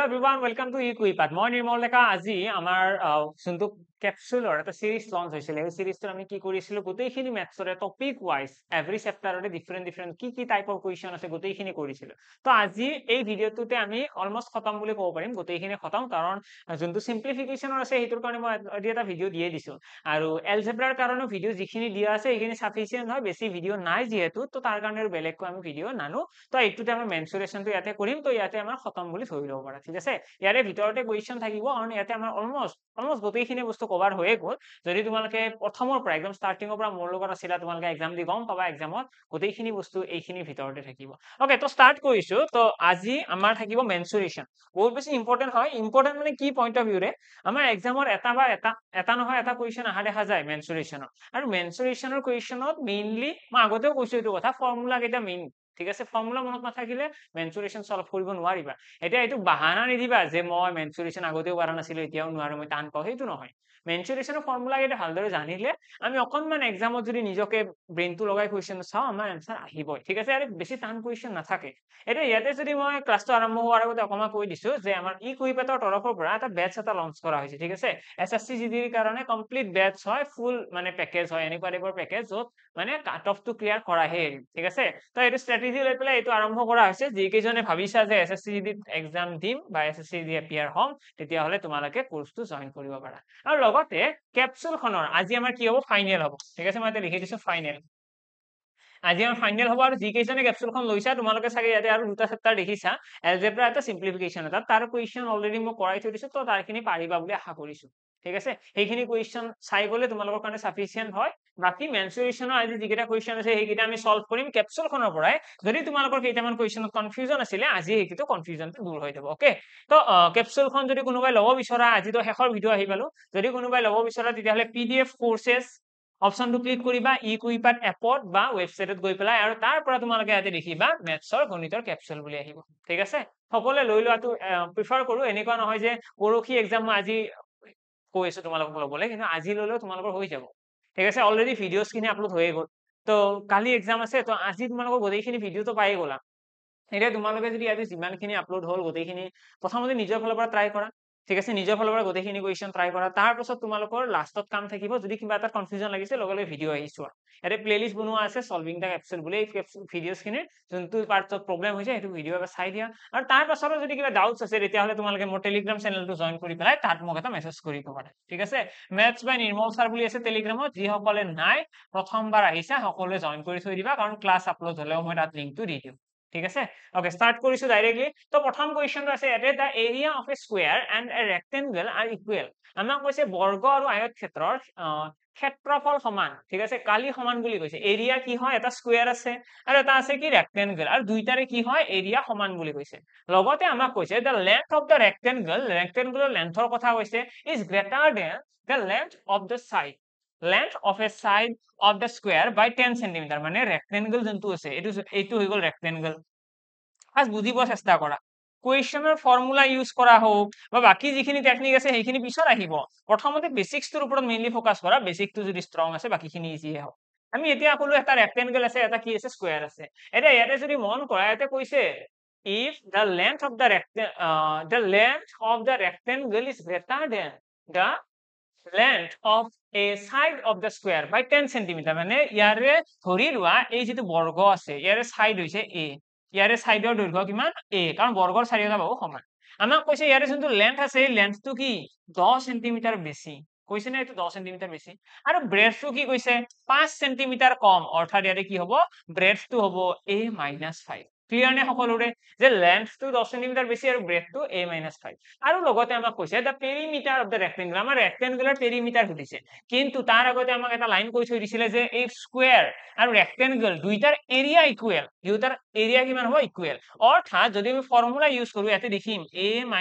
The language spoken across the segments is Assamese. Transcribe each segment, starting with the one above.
everyone, welcome to eQuipat. মই নিৰ্মল ডেকা আজি আমাৰ যোনটো ক্যাপসুলৰ এটা সিৰিজ লঞ্চ হৈছিল এই সিৰিজটো আমি কি কৰিছিলো গোটেইখিনি মেথছৰে টপিক ওয়াইজ এভৰি চেপ্টাৰৰে ডিফাৰেন্ট কি টাইপৰ কোৱেশ্চন আছে গোটেইখিনি কৰিছিলো তো আজি এই ভিডিওটোতে আমি অলমোস্ট খতম বুলি ক'ব পাৰিম গোটেইখিনি খতম কাৰণ যোনটো সিম্পলিফিকেশনৰ আছে হেতুৰ কাৰণে মই এটা ভিডিও দিয়ে দিছো আৰু এলজেব্ৰাৰ কাৰণে ভিডিও যিখিনি দিয়া আছে এইখিনি সাফিসিয়েন্ট হয় বেছি ভিডিও নাই যেহেতু তো তাৰ কাৰণে বেলেগকৈ আমি ভিডিও নানো তো এইটোতে আমি মেনচুৰেশনটো ইয়াতে কৰিম তো ইয়াতে আমাৰ খতম বুলি ধৰি লব পাৰা ঠিক আছে ইয়াৰে ভিতৰতে কোৱেশ্চন থাকিব কাৰণ ইয়াতে আমাৰ অলমোস্ট গোটেইখিনি বস্তু কভাৰ হৈয়ে গ'ল যদি তোমালোকে প্ৰথমৰ পৰা একদম ষ্টাৰ্টিংৰ পৰা মোৰ লগত আছিলা তোমালোকে এক্সাম দি গম পাবা এক্সামত গোটেইখিনি বস্তু এইখিনি ভিতৰতে থাকিব ওকে তো ষ্টাৰ্ট কৰিছো তো আজি আমাৰ থাকিব মেনচুৰেশন বহুত বেছি ইম্পৰ্টেন্ট হয় ইম্পৰ্টেন্ট মানে কি পইণ্ট অফ ভিউৰে আমাৰ এক্সামৰ এটা নহয় এটা কোৱেশ্চন আহা দেখা যায় মেনচুৰেশনৰ আৰু মেনচুৰেশনৰ কোৱেশ্চনত মেইনলি মই আগতেও কৈছো এইটো কথা ফৰ্মুলা কেইটা মেইন ঠিক আছে ফৰ্মুলা মনত নাথাকিলে মেনচুৰেশন সলভ কৰিব নোৱাৰিবা এতিয়া এইটো বাহানা নিদিবা যে মই মেনচুৰেশন আগতেও পাৰা নাছিলো এতিয়াও নোৱাৰো মই টান পাওঁ সেইটো নহয় মেনচুৰেশনৰ ফৰ্মুলা কেইটা ভালদৰে জানিলে আমি অকনমান এক্সামত যদি নিজকে ব্ৰেইনটো লগাই কোৱেশ্চন চাও আমাৰ আনসাৰ আহিবই ঠিক আছে আৰু বেছি টান কোৱেশ্চন নাথাকে এটা ইয়াতে যদি মই ক্লাছটো আৰম্ভ হোৱাৰ আগতে অকমান কৈ দিছো যে আমাৰ ইকুইপেটৰ তৰফৰ পৰা এটা বেটচ এটা লঞ্চ কৰা হৈছে ঠিক আছে এসএসসি জিডিৰ কাৰণে কমপ্লিট বেটচ হয় ফুল মানে পেকেজ হয় এনেকুৱা টাইপৰ পেকেজ য'ত মানে কাট অফ টো ক্লিয়াৰ কৰাহে ঠিক আছে তো এইটো স্ট্ৰেটেজি লৈ পেলাই এইটো আৰম্ভ কৰা হৈছে যিকেইজনে ভাবিছা যে এসএসসি জিডিত এক্সাম দিম বা এসএসসি জিডি এপিয়াৰ হ'ম তেতিয়াহলে তোমালোকে কোৰ্সটো জয়েন কৰিব পাৰা আৰু লগতে ক্যাপসুলখনৰ আজি আমাৰ কি হ'ব ফাইনেল হ'ব ঠিক আছে মই এটা লিখি দিছো ফাইনেল আজি আমাৰ ফাইনেল হ'ব আৰু যিকেইজনে ক্যাপসুলখন লৈছা তোমালোকে চাগে ইয়াতে আৰু দুটা চেপ্টাৰ দেখিছা এলজেব্ৰা এটা সিম্পলিফিকেশন এটা তাৰ কোৱেশ্চন অলৰেডি মই কৰাই থৈ দিছো তো তাৰখিনি পাৰিবা বুলি আশা কৰিছো ঠিক আছে সেইখিনি কোৱেশ্চন চাই গলে তোমালোকৰ কাৰণে সাফিসিয়েন্ট হয় বাকি মেনচুৰেশনৰ আজি যিকেইটা কোৱেশ্চন আছে সেইকেইটা আমি সলভ কৰিম ক্যাপসুলখনৰ পৰাই যদি তোমালোকৰ কেইটামান কোৱেশ্চনত কনফিউজন আছিলে আজি এইটো কনফিউজনটো দূৰ হৈ যাব ওকে তো ক্যাপসুলখন যদি কোনোবাই ল'ব বিচৰা আজি তো শেষৰ ভিডিও আহি পালো যদি কোনোবাই ল'ব বিচৰা তেতিয়াহলে পিডিএফ কোৰ্সেছ অপশনটো ক্লিক কৰিবা ইকুইপাট এপত বা ওয়েবসাইটত গৈ পেলাই আৰু তাৰ পৰা তোমালোকে ইয়াতে দেখিবা মেথছৰ গণিতৰ ক্যাপসুল বুলি আহিব ঠিক আছে সকলোৱে লৈ লোৱাটো প্ৰিফাৰ কৰো এনেকুৱা নহয় যে পৰখি এক্সাম মই আজি কৈছো তোমালোকক ল'বলৈ কিন্তু আজি ললেও তোমালোকৰ হৈ যাব ঠিক আছে অলৰেডি ভিডিওস খিনি আপলোড হৈয়ে গ'ল তো কালি এক্সাম আছে তো আজি তোমালোকৰ গোটেইখিনি ভিডিওটো পাই গ'লা এতিয়া তোমালোকে যদি আজি যিমানখিনি আপলোড হ'ল গোটেইখিনি প্ৰথমতে নিজৰ ফালৰ পৰা ট্ৰাই কৰা ঠিক আছে নিজৰ ফালৰ পৰা গোটেইখিনি কোৱেশ্চন ট্ৰাই কৰা তাৰ পাছত তোমালোকৰ লাষ্টত কাম থাকিব যদি কিবা এটা কনফিউজন লাগিছে লগে লগে ভিডিও আহি চোৱা ইয়াতে প্লেলিষ্ট বনোৱা আছে সলভিং দা ক্যাপসুল বুলি এই ভিডিওস খিনি যোনটো পাৰ্টত প্ৰবলেম হৈছে সেইটো ভিডিও এটা চাই দিয়া আৰু তাৰ পাছত যদি কিবা ডাউটছ আছে তেতিয়াহলে তোমালোকে মোৰ টেলিগ্ৰাম চেনেলটো জয়েন কৰি পেলাই তাত মোক এটা মেছেজ কৰিব পাৰা ঠিক আছে মেথছ বাই নিৰ্মল ছাৰ বুলি আছে টেলিগ্ৰামত যিসকলে নাই প্ৰথমবাৰ আহিছে সকলোৱে জয়েন কৰি থৈ দিবা কাৰণ ক্লাছ আপলোড হলেও মই তাত লিংকটো দি দিম ঠিক আছে ওকে স্টার্ট কৰিছো ডাইৰেক্টলি তো প্ৰথম কোৱেশ্চনটো আছে at the area of a square and a rectangle are equal আমাক কৈছে বৰ্গ আৰু আয়তক্ষেত্ৰৰ ক্ষেত্ৰফল সমান ঠিক আছে কালি সমান বুলি কৈছে এৰিয়া কি হয় এটা স্কয়াৰ আছে আৰু এটা আছে কি ৰেক্টেংগল আৰু দুইটাৰে কি হয় এৰিয়া সমান বুলি কৈছে লগতে আমাক কৈছে দা লেন্থ অফ দা ৰেক্টেংগলৰ লেন্থৰ কথা কৈছে is greater than the length of the side length of a side of the square by 10 cm মানে rectangle যোনটো আছে এইটো হৈ গল rectangle আজ বুজিব চেষ্টা কৰা কোৱেশ্চনৰ ফৰ্মুলা ইউজ কৰা হোক বা বাকি যিখিনি টেকনিক আছে সেইখিনি পিছত আহিব প্ৰথমতে বেসিক্সটোৰ ওপৰত মেইনলি ফোকাস কৰা বেসিকটো যদি ষ্ট্ৰং আছে বাকিখিনি ইজি হ'ব আমি এতিয়া ক'লো এটা rectangle আছে এটা কি আছে স্কয়াৰ আছে এটা ইয়াতে যদি মন কৰা ইয়াতে কৈছে if the length of the rectangle is greater than the length of a side of the square by 10 cm মানে ইয়াৰে ধৰি লোৱা এই যেটো বৰ্গ আছে ইয়াৰে সাইড হৈছে a ইয়াৰে সাইডৰ দৈৰ্ঘ্য কিমান a কাৰণ বৰ্গৰ চাৰিটা বাহু সমান আমাক কৈছে ইয়াৰে যোনটো লেন্থ আছে এই লেন্থটো কি 10 cm বেছি কৈছে না এইটো 10 cm বেছি আৰু ব্ৰেডথটো কি কৈছে 5 cm কম অৰ্থাৎ ইয়াৰে কি হ'ব ব্ৰেডথটো হ'ব a - 5 ক্লিয়াৰ নে সকলোৰে যে লেন্থটো 10 cm বেছি আৰু ব্ৰেডথটো a - 5 আৰু লগতে আমাক কৈছে the perimeter of the rectangle আমাৰ ৰেক্টেংগুলাৰ পেৰিমিটাৰ সুধিছে কিন্তু তাৰ আগতে আমাক এটা লাইন কৈ থৈ দিছিলে যে এই স্কয়াৰ আৰু ৰেক্টেংগল দুইটাৰ এৰিয়া ইকুৱেল দুইটাৰ এৰিয়া কিমান হ'ব ইকুৱেল অৰ্থাৎ যদি আমি ফৰ্মুলা ইউজ কৰো ইয়াতে দেখিম a -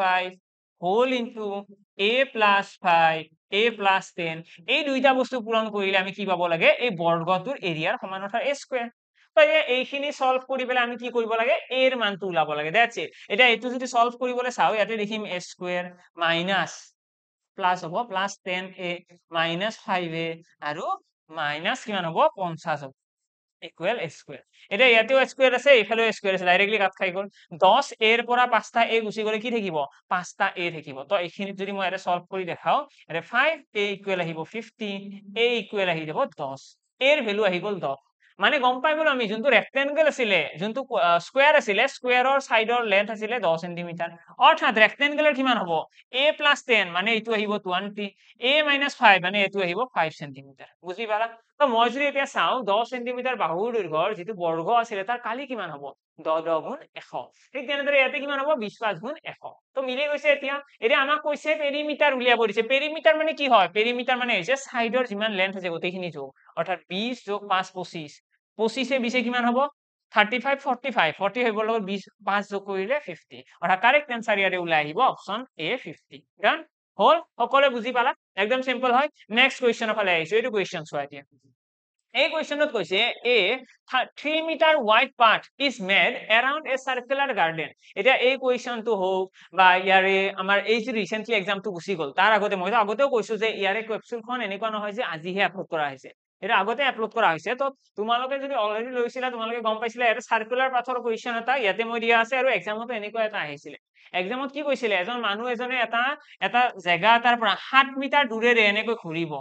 5 whole into a plus 5 a plus 10 এই দুইটা বস্তু পূৰণ কৰিলে আমি কি পাব লাগে এই বৰ্গটোৰ এৰিয়াৰ সমান অৰ্থাৎ a স্কয়াৰ তো এইখিনি সলভ কৰি পেলাই আমি কি কৰিব লাগে a এৰ মানটো ওলাব লাগে দ্যাটস ইট এটা এইটো যদি সলভ কৰিবলৈ চাও ইয়াতে দেখিম a স্কয়াৰ মাইনাস প্লাস হ'ব প্লাস 10a মাইনাস 5a আৰু মাইনাস কিমান হ'ব 50 হ'ব ইকুৱেল a স্কুৱেৰ। এতিয়া ইয়াতেও স্কুৱেৰ আছে, এইফালেও স্কুৱেৰ আছে, ডাইৰেক্টলি কাট খাই গ'ল। 10 a ৰ পৰা 5টা a গুচি গ'লে কি থাকিব? 5টা a থাকিব। তো এইখিনিত যদি মই এটা সলভ কৰি দেখাও, এটা 5a ইকুৱেল আহিব 50, a ইকুৱেল আহি যাব 10। a ৰ ভ্যালু আহি গ'ল 10। মানে গম পাই গ'লো আমি যোনটো ৰেক্টেংগল আছিলে, যোনটো স্কুৱেৰ আছিলে, স্কুৱেৰৰ সাইডৰ লেন্থ আছিলে 10 সেন্টিমিটাৰ। অৰ্থাৎ ৰেক্টেংগলৰ কিমান হ'ব? a + 10 মানে এইটো আহিব 20, a - 5 মানে এইটো আহিব 5 সেন্টিমিটাৰ। বুজি পালা? তো মই যদি এতিয়া চাওঁ 10 সেন্টিমিটাৰ বাহুৰ দৈৰ্ঘ্যৰ যিটো বৰ্গ আছিলে তাৰ কালি কিমান হ'ব? 10 10 গুণ 100। ঠিক তেনেদৰে ইয়াতে কিমান হ'ব? 20 5 গুণ 100। তো মিলি গৈছে এতিয়া। এতিয়া আমাক কৈছে পেৰিমিটাৰ উলিয়াব দিছে। পেৰিমিটাৰ মানে কি হয়? পেৰিমিটাৰ মানে হৈছে সাইডৰ যিমান লেন্থ আছে গোটেইখিনি যোগ। অৰ্থাৎ 20 + 5 25। 25 এ 20 এ কিমান হ'ব? 35 45। 45 হবৰ লগত 20 5 যোগ কৰিলে 50। অৰ্থাৎ কাৰেক্ট এনসাৰ ইয়াৰে ওলাই আহিব অপচন এ 50। ডান? হল? সকলোৱে বুজি পালা? একদম সিম্পল হয়। নেক্সট কুৱেশ্যনৰ ফালে আহিছো। এইটো কুৱেশ্যন চোৱা এতিয়া। এই কুৱেশ্যনত কৈছে a 3 metre wide path is made around a circular garden. এতিয়া এই কুৱেশ্যনটো হোক বা ইয়াৰে আমাৰ এই যে ৰিসেন্টলি এক্সামটো গুচি গ'ল, তাৰ আগতে মইতো আগতেও কৈছো যে ইয়াৰে কেপচুলখন এনেকুৱা নহয় যে আজিহে আপলোড কৰা হৈছে। এটা আগতে আপলোড কৰা হৈছে। তো তোমালোকে যদি অলৰেডি লৈছিলা তোমালোকে গম পাইছিলা এটা সাৰ্কুলাৰ পাথৰ কুৱেশ্যন এটা ইয়াতে মই দিয়া আছে, আৰু এক্সামতো এনেকুৱা এটা আহিছিলে। এক্সামত কি কৈছিলে? এজন মানুহ এজনে এটা জেগা এটাৰ পৰা 7 মিটাৰ দূৰেৰে এনেকৈ ঘূৰিব।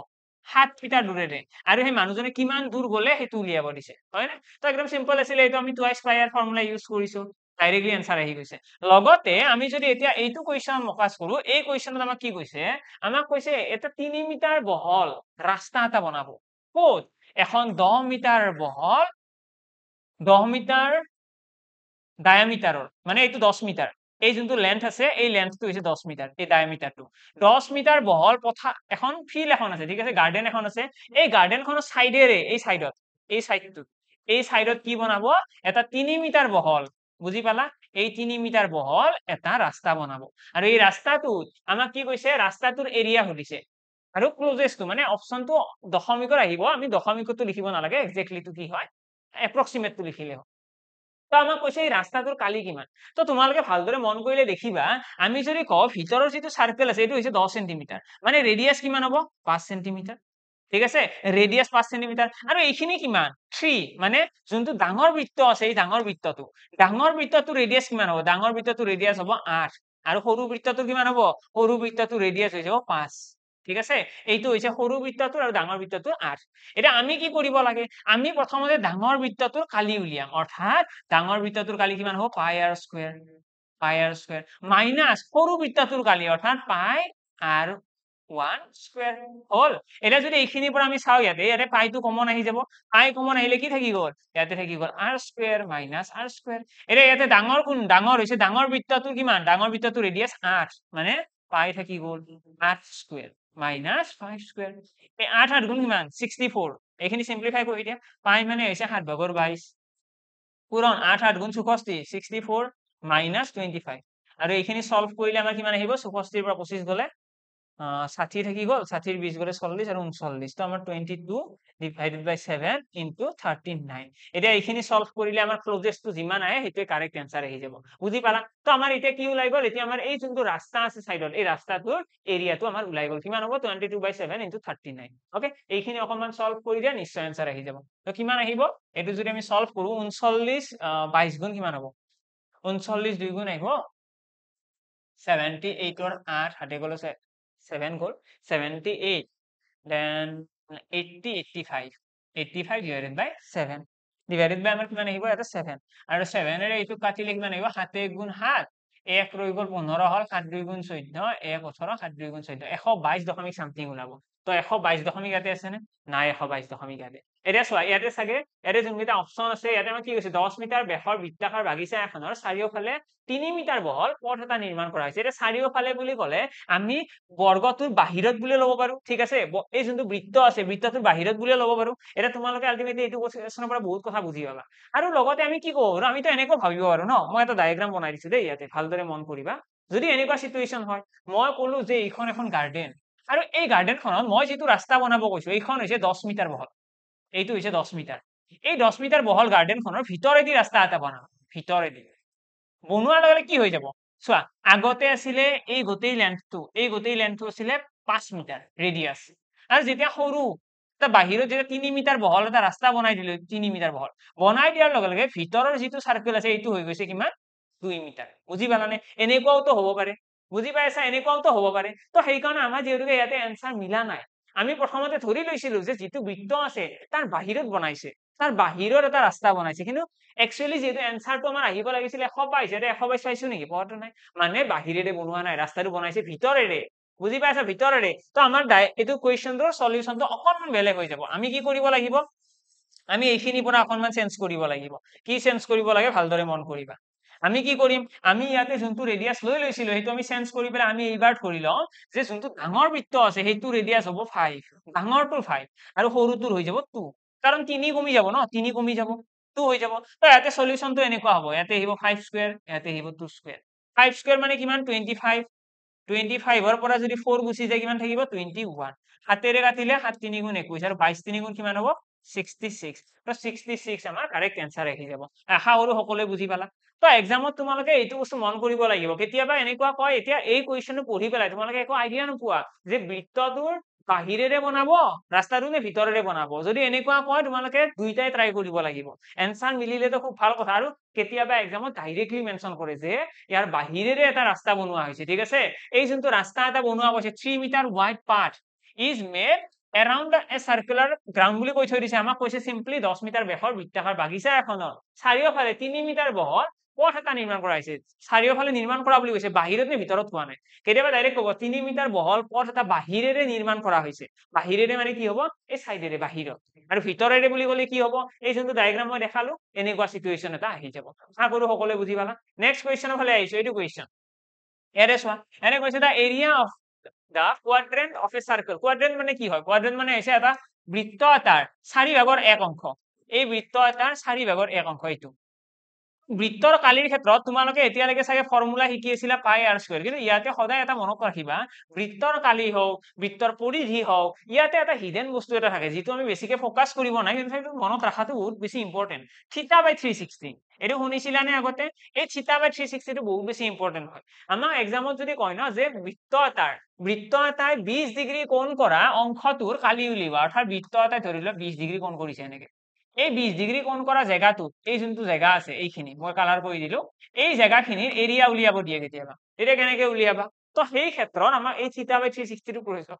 7 মিটাৰ দূৰেৰে, আৰু সেই মানুহজনে কিমান দূৰ গ'লে সেইটো উলিয়াব দিছে, হয় না? তো একদম সিম্পল আছিলে। এইটো আমি টুৱাইচ পায়াৰ ফৰ্মুলা ইউজ কৰিছো, ডাইৰেক্টলি এনসাৰ আহি গৈছে। লগতে আমি যদি এতিয়া এইটো কুৱেশ্যন ফ'কাস কৰো, এই কুৱেশ্যনত আমাক কি কৈছে? আমাক কৈছে এটা 3 মিটাৰ বহল ৰাস্তা এটা বনাব। ক'ত? এখন 10 মিটাৰ বহল, 10 মিটাৰ ডায়ামিটাৰৰ, মানে এইটো 10 মিটাৰ। এই যোনটো লেন্থ আছে এই লেন্থটো হৈছে 10 মিটাৰ, এই ডায়ামিটাৰটো 10 মিটাৰ বহল পথা এখন ফিল্ড এখন আছে, ঠিক আছে, গাৰ্ডেন এখন আছে। এই গাৰ্ডেনখনৰ সাইডেৰে এই সাইডত, এই সাইডটোত, এই সাইডত কি বনাব? এটা 3 মিটাৰ বহল, বুজি পালা? এই 3 মিটাৰ বহল এটা ৰাস্তা বনাব। আৰু এই ৰাস্তাটোত আমাক কি কৈছে? ৰাস্তাটোৰ এৰিয়া সুধিছে। আৰু ক্লোজেষ্টটো মানে অপশনটো দশমিকৰ আহিব, আমি দশমিকটো লিখিব নালাগে, এক্সাক্টলিটো কি হয় এপ্ৰক্সিমেটটো লিখিলে হয়। তো আমাক কৈছে এই ৰাস্তাটোৰ কালি কিমান। তো তোমালোকে ভালদৰে মন কৰিলে দেখিবা, আমি যদি কওঁ ভিতৰৰ যিটো সাৰ্কেল আছে এইটো হৈছে 10 সেন্টিমিটাৰ, মানে ৰেডিয়াস কিমান হ'ব? 5 সেন্টিমিটাৰ। ঠিক আছে, ৰেডিয়াস 5 সেন্টিমিটাৰ। আৰু এইখিনি কিমান? 3, মানে যোনটো ডাঙৰ বৃত্ত আছে এই ডাঙৰ বৃত্তটো ৰেডিয়াস কিমান হ'ব? ডাঙৰ বৃত্তটো ৰেডিয়াস হ'ব 8, আৰু সৰু বৃত্তটো কিমান হ'ব? সৰু বৃত্তটো ৰেডিয়াস হৈ যাব 5। ঠিক আছে, এইটো হৈছে সৰু বৃত্তটোৰ আৰু ডাঙৰ বৃত্তটোৰ 8। এতিয়া আমি কি কৰিব লাগে? আমি প্ৰথমতে ডাঙৰ বৃত্তটোৰ কালি উলিয়াম। অৰ্থাৎ ডাঙৰ বৃত্তটোৰ কালি কিমান হ'ব? পাই আৰ স্কুৱেৰ, মাইনাস সৰু বৃত্তটোৰ কালি, অৰ্থাৎ পাই আৰ 1 স্কুৱেৰ। হল? এতিয়া যদি এইখিনিৰ পৰা আমি চাওঁ, ইয়াতে পাইটো কমন আহি যাব। পাই কমন আহিলে কি থাকি গ'ল? ইয়াতে থাকি গ'ল R square minus R square. এতিয়া ইয়াতে ডাঙৰ কোন? ডাঙৰ হৈছে ডাঙৰ বৃত্তটোৰ কিমান? ডাঙৰ বৃত্তটোৰ ৰেডিয়াস 8, মানে পাই থাকি গ'ল 8 স্কুৱেৰ মাইনাস 5 স্কুৱেৰ। এই 8 8 গুণ কিমান? 64। এইখিনি সিম্পলিফাই কৰি দিয়া। পাই মানে হৈছে 7/22 পূৰণ 8 8 গুণ 64, 64 মাইনাস 25। আৰু এইখিনি সলভ কৰিলে আমাৰ কিমান আহিব? 64 পৰা 25 গ'লে 60 থাকি গ'ল, 60 ৰ 20 গ'লে 40 আৰু 39। তো আমাৰ 22 ডিভাইডেড বাই 7 ইনটু 39। এতিয়া এইখিনি সলভ কৰিলে আমাৰ ক্লোজেষ্টটো যিমান আহে সেইটোৱে কাৰেক্ট এনসাৰ আহি যাব। বুজি পালা? তো আমাৰ এতিয়া কি ওলাই গ'ল? এতিয়া আমাৰ এই যোনটো ৰাস্তা আছে সাইডত, এই ৰাস্তাটোৰ এৰিয়াটো আমাৰ ওলাই গ'ল। কিমান হ'ব? 22/7 ইনটু 39। ওকে, এইখিনি অকমান সলভ কৰি দিয়া, নিশ্চয় এনসাৰ আহি যাব। তো কিমান আহিব? এইটো যদি আমি সলভ কৰো, 39 22 গুণ কিমান হ'ব? 39 2 গুণ আহিব 78 ৰ 8 হাতে গ'লে 7 গ'ল 78, দেন 80 85 ডিভাইডেড বাই 7, ডিভাইডেড বাই আমাৰ কিমান আহিব? এটা 7, আৰু 7 এৰে এইটো কাটিলে কিমান আহিব? 7 1 গুণ 7, 1 ৰৈ গ'ল 15 হ'ল, 7 2 গুণ 14, 1 18, 7 2 গুণ 14, 122 দশমিক সামথিং ওলাব। তো 122 দশমিক ইয়াতে আছে নে? নাই, 122 দশমিক ইয়াতে। এতিয়া চোৱা, ইয়াতে চাগে ইয়াতে যোনকেইটা অপচন আছে, ইয়াতে আমাৰ কি কৈছে? 10 মিটাৰ বেশৰ বৃত্তাকাৰ বাগিচা এখনৰ চাৰিওফালে 3 মিটাৰ বহল পথ এটা নিৰ্মাণ কৰা হৈছে। এতিয়া চাৰিওফালে বুলি ক'লে আমি বৰ্গটোৰ বাহিৰত বুলি ল'ব পাৰো, ঠিক আছে, এই যোনটো বৃত্ত আছে বৃত্তটোৰ বাহিৰত বুলি ল'ব পাৰো। এতিয়া তোমালোকে আলটিমেটলি এইটো কোৱেশ্যনৰ পৰা বহুত কথা বুজি পাবা। আৰু লগতে আমি কি কৰো? আমিতো এনেকৈ ভাবিব পাৰো ন, মই এটা ডায়েগ্ৰাম বনাই দিছো দেই, ইয়াতে ভালদৰে মন কৰিবা। যদি এনেকুৱা সিচুৱেশ্যন হয়, মই ক'লো যে এইখন এখন গাৰ্ডেন, আৰু এই গাৰ্ডেনখনত মই যিটো ৰাস্তা বনাব কৈছো এইখন হৈছে 10 মিটাৰ বহল, এইটো হৈছে 10 মিটাৰ। এই 10 মিটাৰ বহল গাৰ্ডেনখনৰ ভিতৰেদি ৰাস্তা এটা বনাম, ভিতৰেদি বনোৱাৰ লগে লগে কি হৈ যাব? চোৱা, আগতে আছিলে এই গোটেই লেন্থটো আছিলে 5 মিটাৰ ৰেডিয়াস, আৰু যেতিয়া সৰু তা বাহিৰত যেটা 3 মিটাৰ বহল এটা ৰাস্তা বনাই দিলো 3 মিটাৰ বহল বনাই দিয়াৰ লগে লগে ভিতৰৰ যিটো সাৰ্কেল আছে এইটো হৈ গৈছে কিমান 2 মিটাৰ বুজি পালানে এনেকুৱাও তো হ'ব পাৰে বুজি পাইছা এনেকুৱাও তো হ'ব পাৰে তো সেই কাৰণে আমাৰ যেহেতুকে ইয়াতে এনসাৰ মিলা নাই আমি প্ৰথমতে ধৰি লৈছিলো যে যিটো বৃত্ত আছে তাৰ বাহিৰত বনাইছে তাৰ বাহিৰত এটা ৰাস্তা বনাইছে কিন্তু একচুয়ালি যেহেতু এনসাৰটো আমাৰ আহিব লাগিছিল 100 পাইছে 100 পাইছো নেকি পোৱাটো নাই মানে বাহিৰেৰে বনোৱা নাই ৰাস্তাটো বনাইছে ভিতৰেৰে বুজি পাইছা ভিতৰেৰে তো আমাৰ এইটো কোৱেশ্চনটোৰ সলিউশনটো অকনমান বেলেগ হৈ যাব আমি কি কৰিব লাগিব আমি এইখিনি পৰা অকনমান চেঞ্জ কৰিব লাগিব কি চেঞ্জ কৰিব লাগে ভালদৰে মন কৰিবা আমি কি কৰিম আমি ইয়াতে যোনটো ৰেডিয়াস লৈ লৈছিলো সেইটো আমি চেঞ্জ কৰি পেলাই আমি এইবাৰ ধৰি লওঁ যে যোনটো ডাঙৰ বৃত্ত আছে সেইটো ৰেডিয়াস হ'ব 5 ডাঙৰটো 5 আৰু সৰুটোৰ হৈ যাব 2 কাৰণ 3 কমি যাব ন 3 কমি যাব 2 হৈ যাব তো ইয়াতে সলিউশনটো এনেকুৱা হ'ব ইয়াতে আহিব 5 স্কয়াৰ ইয়াতে আহিব 2 স্কয়াৰ 5 স্কয়াৰ মানে কিমান 25 25 ৰ পৰা যদি 4 গুচি যায় কিমান থাকিব 21 হাতেৰে কাটিলে 7 3 গুণ 21 আৰু 22 3 গুণ কিমান হ'ব 66 তো 66 আমাৰ কাৰেক্ট এনসাৰ আহি যাব আশা কৰো সকলোৱে বুজি পালা তো এক্সামত তোমালোকে এইটো বস্তু মন কৰিব লাগিব কেতিয়াবা এনেকুৱা কয় এতিয়া এই কোৱেশ্চনটো পঢ়ি পেলাই তোমালোকে একো আইডিয়া নোপোৱা যে বৃত্তটোৰ বাহিৰেৰে বনাব ৰাস্তাটো নে ভিতৰেৰে বনাব যদি এনেকুৱা কয় তোমালোকে দুইটাই ট্ৰাই কৰিব লাগিব এনসাৰ মিলিলেতো খুব ভাল কথা আৰু কেতিয়াবা এক্সামত ডাইৰেক্টলি মেনশন কৰে যে ইয়াৰ বাহিৰেৰে এটা ৰাস্তা বনোৱা হৈছে ঠিক আছে এই যোনটো ৰাস্তা এটা বনোৱা হৈছে 3 metre wide path is made around a circular ground বুলি কৈ থৈ দিছে আমাক কৈছে simply 10 মিটাৰ বেখৰ বৃত্তাকাৰ বাগিচা এখনৰ চাৰিওফালে 3 মিটাৰ বহল পথ এটা নিৰ্মাণ কৰা হৈছে চাৰিওফালে নিৰ্মাণ কৰা বুলি কৈছে বাহিৰত নে ভিতৰত হোৱা নাই কেতিয়াবা ডাইৰেক্ট ক'ব 3 মিটাৰ বহল পথ এটা বাহিৰেৰে নিৰ্মাণ কৰা হৈছে বাহিৰেৰে মানে কি হ'ব এই সাইডেৰে বাহিৰত আৰু ভিতৰেৰে বুলি ক'লে কি হ'ব এই যোনটো ডায়াগ্ৰাম মই দেখালো এনেকুৱা সিচুৱেচন এটা আহি যাব আশা কৰো সকলোৱে বুজি পালা নেক্সট কোৱেশ্চনৰ ফালে আহিছো এইটো কোৱেশ্চন ইয়াৰে চোৱা এনে কৈছে the area of the quadrant of a circle quadrant মানে কি হয় quadrant মানে হৈছে এটা বৃত্ত এটাৰ 4 ভাগৰ 1 অংশ এই বৃত্ত এটাৰ 4 ভাগৰ 1 অংশ এইটো বৃত্তৰ কালিৰ ক্ষেত্ৰত তোমালোকে এতিয়ালৈকে চাগে ফৰ্মুলা শিকি আছিলা পাই আৰ স্কয়াৰ কিন্তু ইয়াতে সদায় এটা মনত ৰাখিবা বৃত্তৰ কালি হওক বৃত্তৰ পৰিধি হওক ইয়াতে এটা হিডেন বস্তু এটা থাকে যিটো আমি বেছিকে ফোকাস কৰিব নাই কিন্তু সেইটো মনত ৰাখাটো বহুত বেছি ইম্পৰ্টেন্ট থিটা বাই 360 এটো শুনিছিলা নে আগতে এই থিটা বাই 360 টো বহুত বেছি ইম্পৰ্টেন্ট হয় আমাৰ এক্সামত যদি কয় ন যে বৃত্ত এটাই 20 ডিগ্ৰী কোণ কৰা অংশটোৰ কালি উলিওৱা অৰ্থাৎ বৃত্ত এটাই ধৰি লোৱা 20 ডিগ্ৰী কোণ কৰিছে এনেকে এই 20 ডিগ্ৰী কোণ কৰা জায়গাটো এই যোনটো জায়গা আছে এইখিনি মই কালাৰ কৰি দিলো এই জায়গাখিনিৰ এৰিয়া উলিয়াব দিয়ে কেতিয়াবা এতিয়া কেনেকে উলিয়াবা তো সেই ক্ষেত্ৰত আমাৰ এই থিটা বাই 360 টো প্ৰয়োজন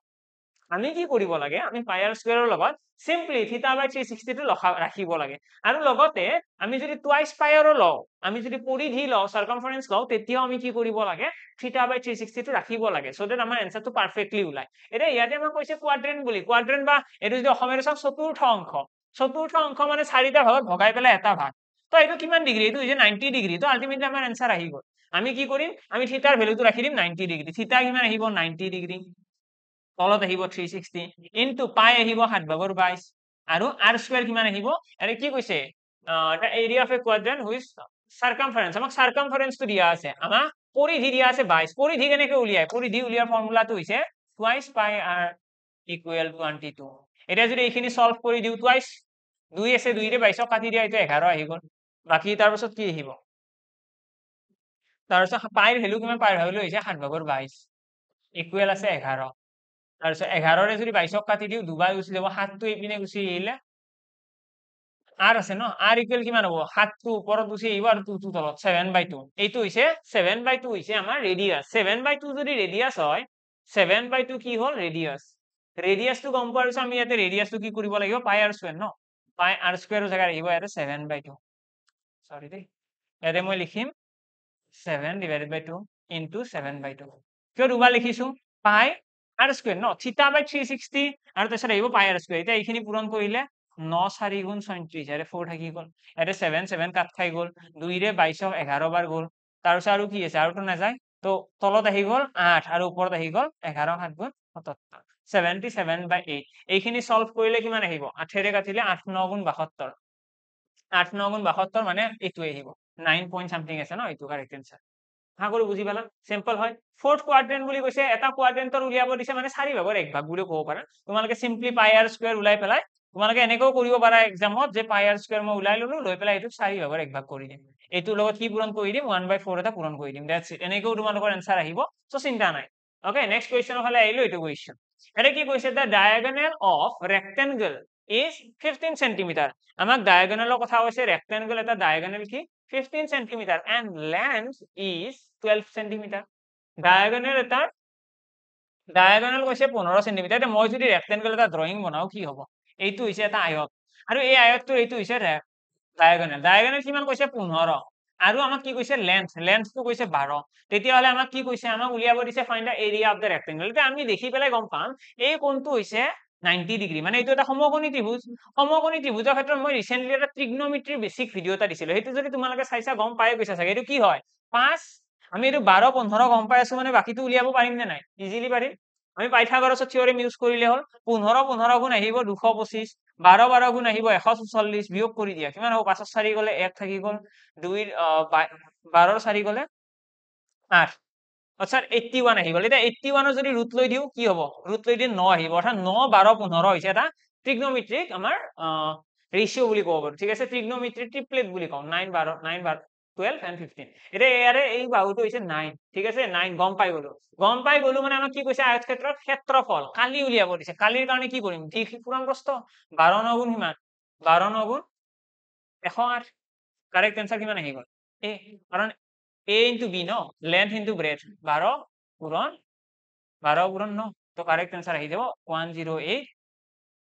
আমি কি কৰিব লাগে আমি পাই আৰ স্কয়াৰৰ লগত সিম্পলি থিটা বাই 360 টো ৰাখিব লাগে আৰু লগতে আমি যদি টুৱাইস পাই আৰ লও আমি যদি পৰিধি লও সাৰকামফাৰেন্স লও তেতিয়াও আমি কি কৰিব লাগে থিটা বাই 360 টো ৰাখিব লাগে সো দ্যাট আমাৰ এনসাৰটো পাৰফেক্টলি ওলাই এতিয়া ইয়াতে মই কৈছে কোৱাড্ৰেন্ট বুলি কোৱাড্ৰেন্ট বা এটো যদি অসমীয়াৰে চাওক চতুৰ্থ অংশ মানে চাৰিটা ভাগত ভগাই পেলাই এটা ভাগ তো এইটো কিমান ডিগ্ৰী এইটো হৈছে 90 ডিগ্ৰী তো আলটিমেটলি আমাৰ এনসাৰ আহি গল আমি কি কৰিম আমি থিটাৰ ভ্যালুটো ৰাখি দিম 90 ডিগ্ৰী থিটা কিমান আহিব 90 ডিগ্ৰী তলত আহিব 360 ইনটু পাই আহিব 7/22 আৰু r স্কয়াৰ কিমান আহিব আৰে কি কৈছে the area of a quadrant which circumference আমাক circumference টো দিয়া আছে আমাক পৰিধি দিয়া আছে 22 পৰিধি কেনেকৈ উলিয়ায় পৰিধি উলিয়াৰ ফৰ্মুলাটো হৈছে twice pi r equal to 22 এটা যদি এইখিনি সলভ কৰি দিও twice 2 আছে 2 ৰে 22 কাটি দিয়া এটা 11 আহি গল বাকি তাৰ পাছত কি আহিব তাৰ পাছত পাইৰ ভ্যালু কিমান পাইৰ ভ্যালু হৈছে 7/22 ইকুৱেল আছে 11 তাৰপিছত 11 ৰে যদি 22 কাটি দিও দুবাৰ গুচি যাব 7 টো এইপিনে গুচি আহিলে r আছে ন r ইকুৱেল কিমান হ'ব 7 টো ওপৰত গুচি আহিব আৰু 2 টো তলত 7/2 এইটো হৈছে 7/2 হৈছে আমাৰ ৰেডিয়াস 7/2 যদি ৰেডিয়াস হয় 7/2 কি হ'ল ৰেডিয়াসটো গম পোৱাৰ পিছত আমি ইয়াতে ৰেডিয়াসটো কি কৰিব লাগিব পাই r স্কয়াৰ ন পাই r স্কয়াৰৰ জায়গা আহিব ইয়াতে 7/2 সৰি দেই ইয়াতে মই লিখিম 7/2 into 7/2 কিয় দুবাৰ লিখিছো পাই r স্কয়াৰ ন থিটা বাই 360 আৰু তাৰপিছত আহিব পাই r স্কয়াৰ এতিয়া এইখিনি পূৰণ কৰিলে 9 4 গুণ 37 আৰে 4 থাকি গল ইয়াতে 7 7 কাট খাই গল 2 ৰে 22 11 বাৰ গল তাৰপিছত আৰু কি আছে আৰুটো নাযায় তো তলত আহি গল 8 আৰু ওপৰত আহি গল 11 7 গুণ 77 77/8 এইখিনি সলভ কৰিলে কিমান আহিব 8 ৰে কাটিলে 8 9 গুণ 72 8 9 গুণ 72 মানে এইটো আহিব 9 পইণ্ট সামথিং আছে ন এইটো কারেক্ট आंसर হা কৰি বুজি পালা সিম্পল হয় ফোৰ্থ কোয়াড্ৰেন্ট বুলি কৈছে এটা কোয়াড্ৰেন্টৰ উলিয়াব দিছে মানে 4 ভাগৰ 1 ভাগ বুলি ক'ব পাৰা তোমালোকে সিম্পলি পাই r স্কয়াৰ উলাই পেলাই তোমালোকে এনেকৈ কৰিব পাৰা এক্সামত যে পাই r স্কয়াৰ মই উলাই ললো লৈ পেলাই এটো 4 ভাগৰ 1 ভাগ কৰি দিম এটো লগত কি পূৰণ কৰি দিম 1/4 এটা পূৰণ কৰি দিম দ্যাটস ইট এনেকৈ তোমালোকৰ आंसर আহিব সো চিন্তা নাই ওকে নেক্সট কোৱেশ্চনৰ ফালে আহিলো এটো কোৱেশ্চন এটা কি কৈছে the diagonal of rectangle is 15 centimeter আমাক diagonalৰ কথা কৈছে rectangle এটা diagonal কি 15 centimeter and length is 12 centimeter diagonal এটা diagonal কৈছে 15 centimeter এটা মই যদি rectangle এটা drawing বনাও কি হ'ব এইটো হৈছে এটা আয়ত আৰু এই আয়তটোৰ এইটো হৈছে diagonal কিমান কৈছে 15 আৰু আমাক কি কৈছে লেন্থটো কৈছে 12 তেতিয়াহলে আমাক কি কৈছে আমাক উলিয়াব দিছে find da area of the rectangle এটা আমি দেখি পেলাই গম পাম এই কোণটো হৈছে 90 ডিগ্ৰী মানে এইটো এটা সমকোণী ত্ৰিভুজৰ ক্ষেত্ৰত মই ৰিসেন্টলি এটা ট্ৰিগনোমেট্ৰি বেসিক ভিডিও এটা দিছিলো সেইটো যদি তোমালোকে চাইছা গম পাই গৈছা চাগে এইটো কি হয় 5 আমি এইটো 12 15 গম পাই আছো মানে বাকিটো উলিয়াব পাৰিম নে নাই ইজিলি পাৰিম আমি পাইথাগোৰাছৰ থিওৰেম ইউজ কৰিলে হ'ল 15 15 গুণ আহিব 225 12 12 গুণ আহিব 144 বিয়োগ কৰি দিয়া কিমান হ'ব 5 4 গলে 1 থাকি গল 2 12 4 গলে 8 অৰ্থাৎ 81 আহি গল এটা 81 যদি ৰুট লৈ দিও কি হ'ব ৰুট লৈ দিলে 9 আহিব অৰ্থাৎ 9 12 15 হৈছে এটা ট্ৰিগনোমেট্ৰিক আমাৰ ৰেশিও বুলি ক'ব পাৰো ঠিক আছে ট্ৰিগনোমেট্ৰি ট্ৰিপলেট বুলি কওঁ 9 12 9 12 12 and 15 এটা ইয়াৰে এই বাহুটো হৈছে 9 ঠিক আছে 9 গম পাই গলো মানে আমাক কি কৈছে আয়তক্ষেত্ৰৰ ক্ষেত্ৰফল কালি উলিয়াব দিছে কালিৰ কাৰণে কি কৰিম ঠিক পুৰাণ প্ৰস্থ 12 9 গুণ কিমান 12 9 গুণ 108 কাৰেক্ট आंसर কিমান আহি গল a কাৰণ a into b no length into breadth 12 পূৰণ 9 তো কাৰেক্ট आंसर আহি যাব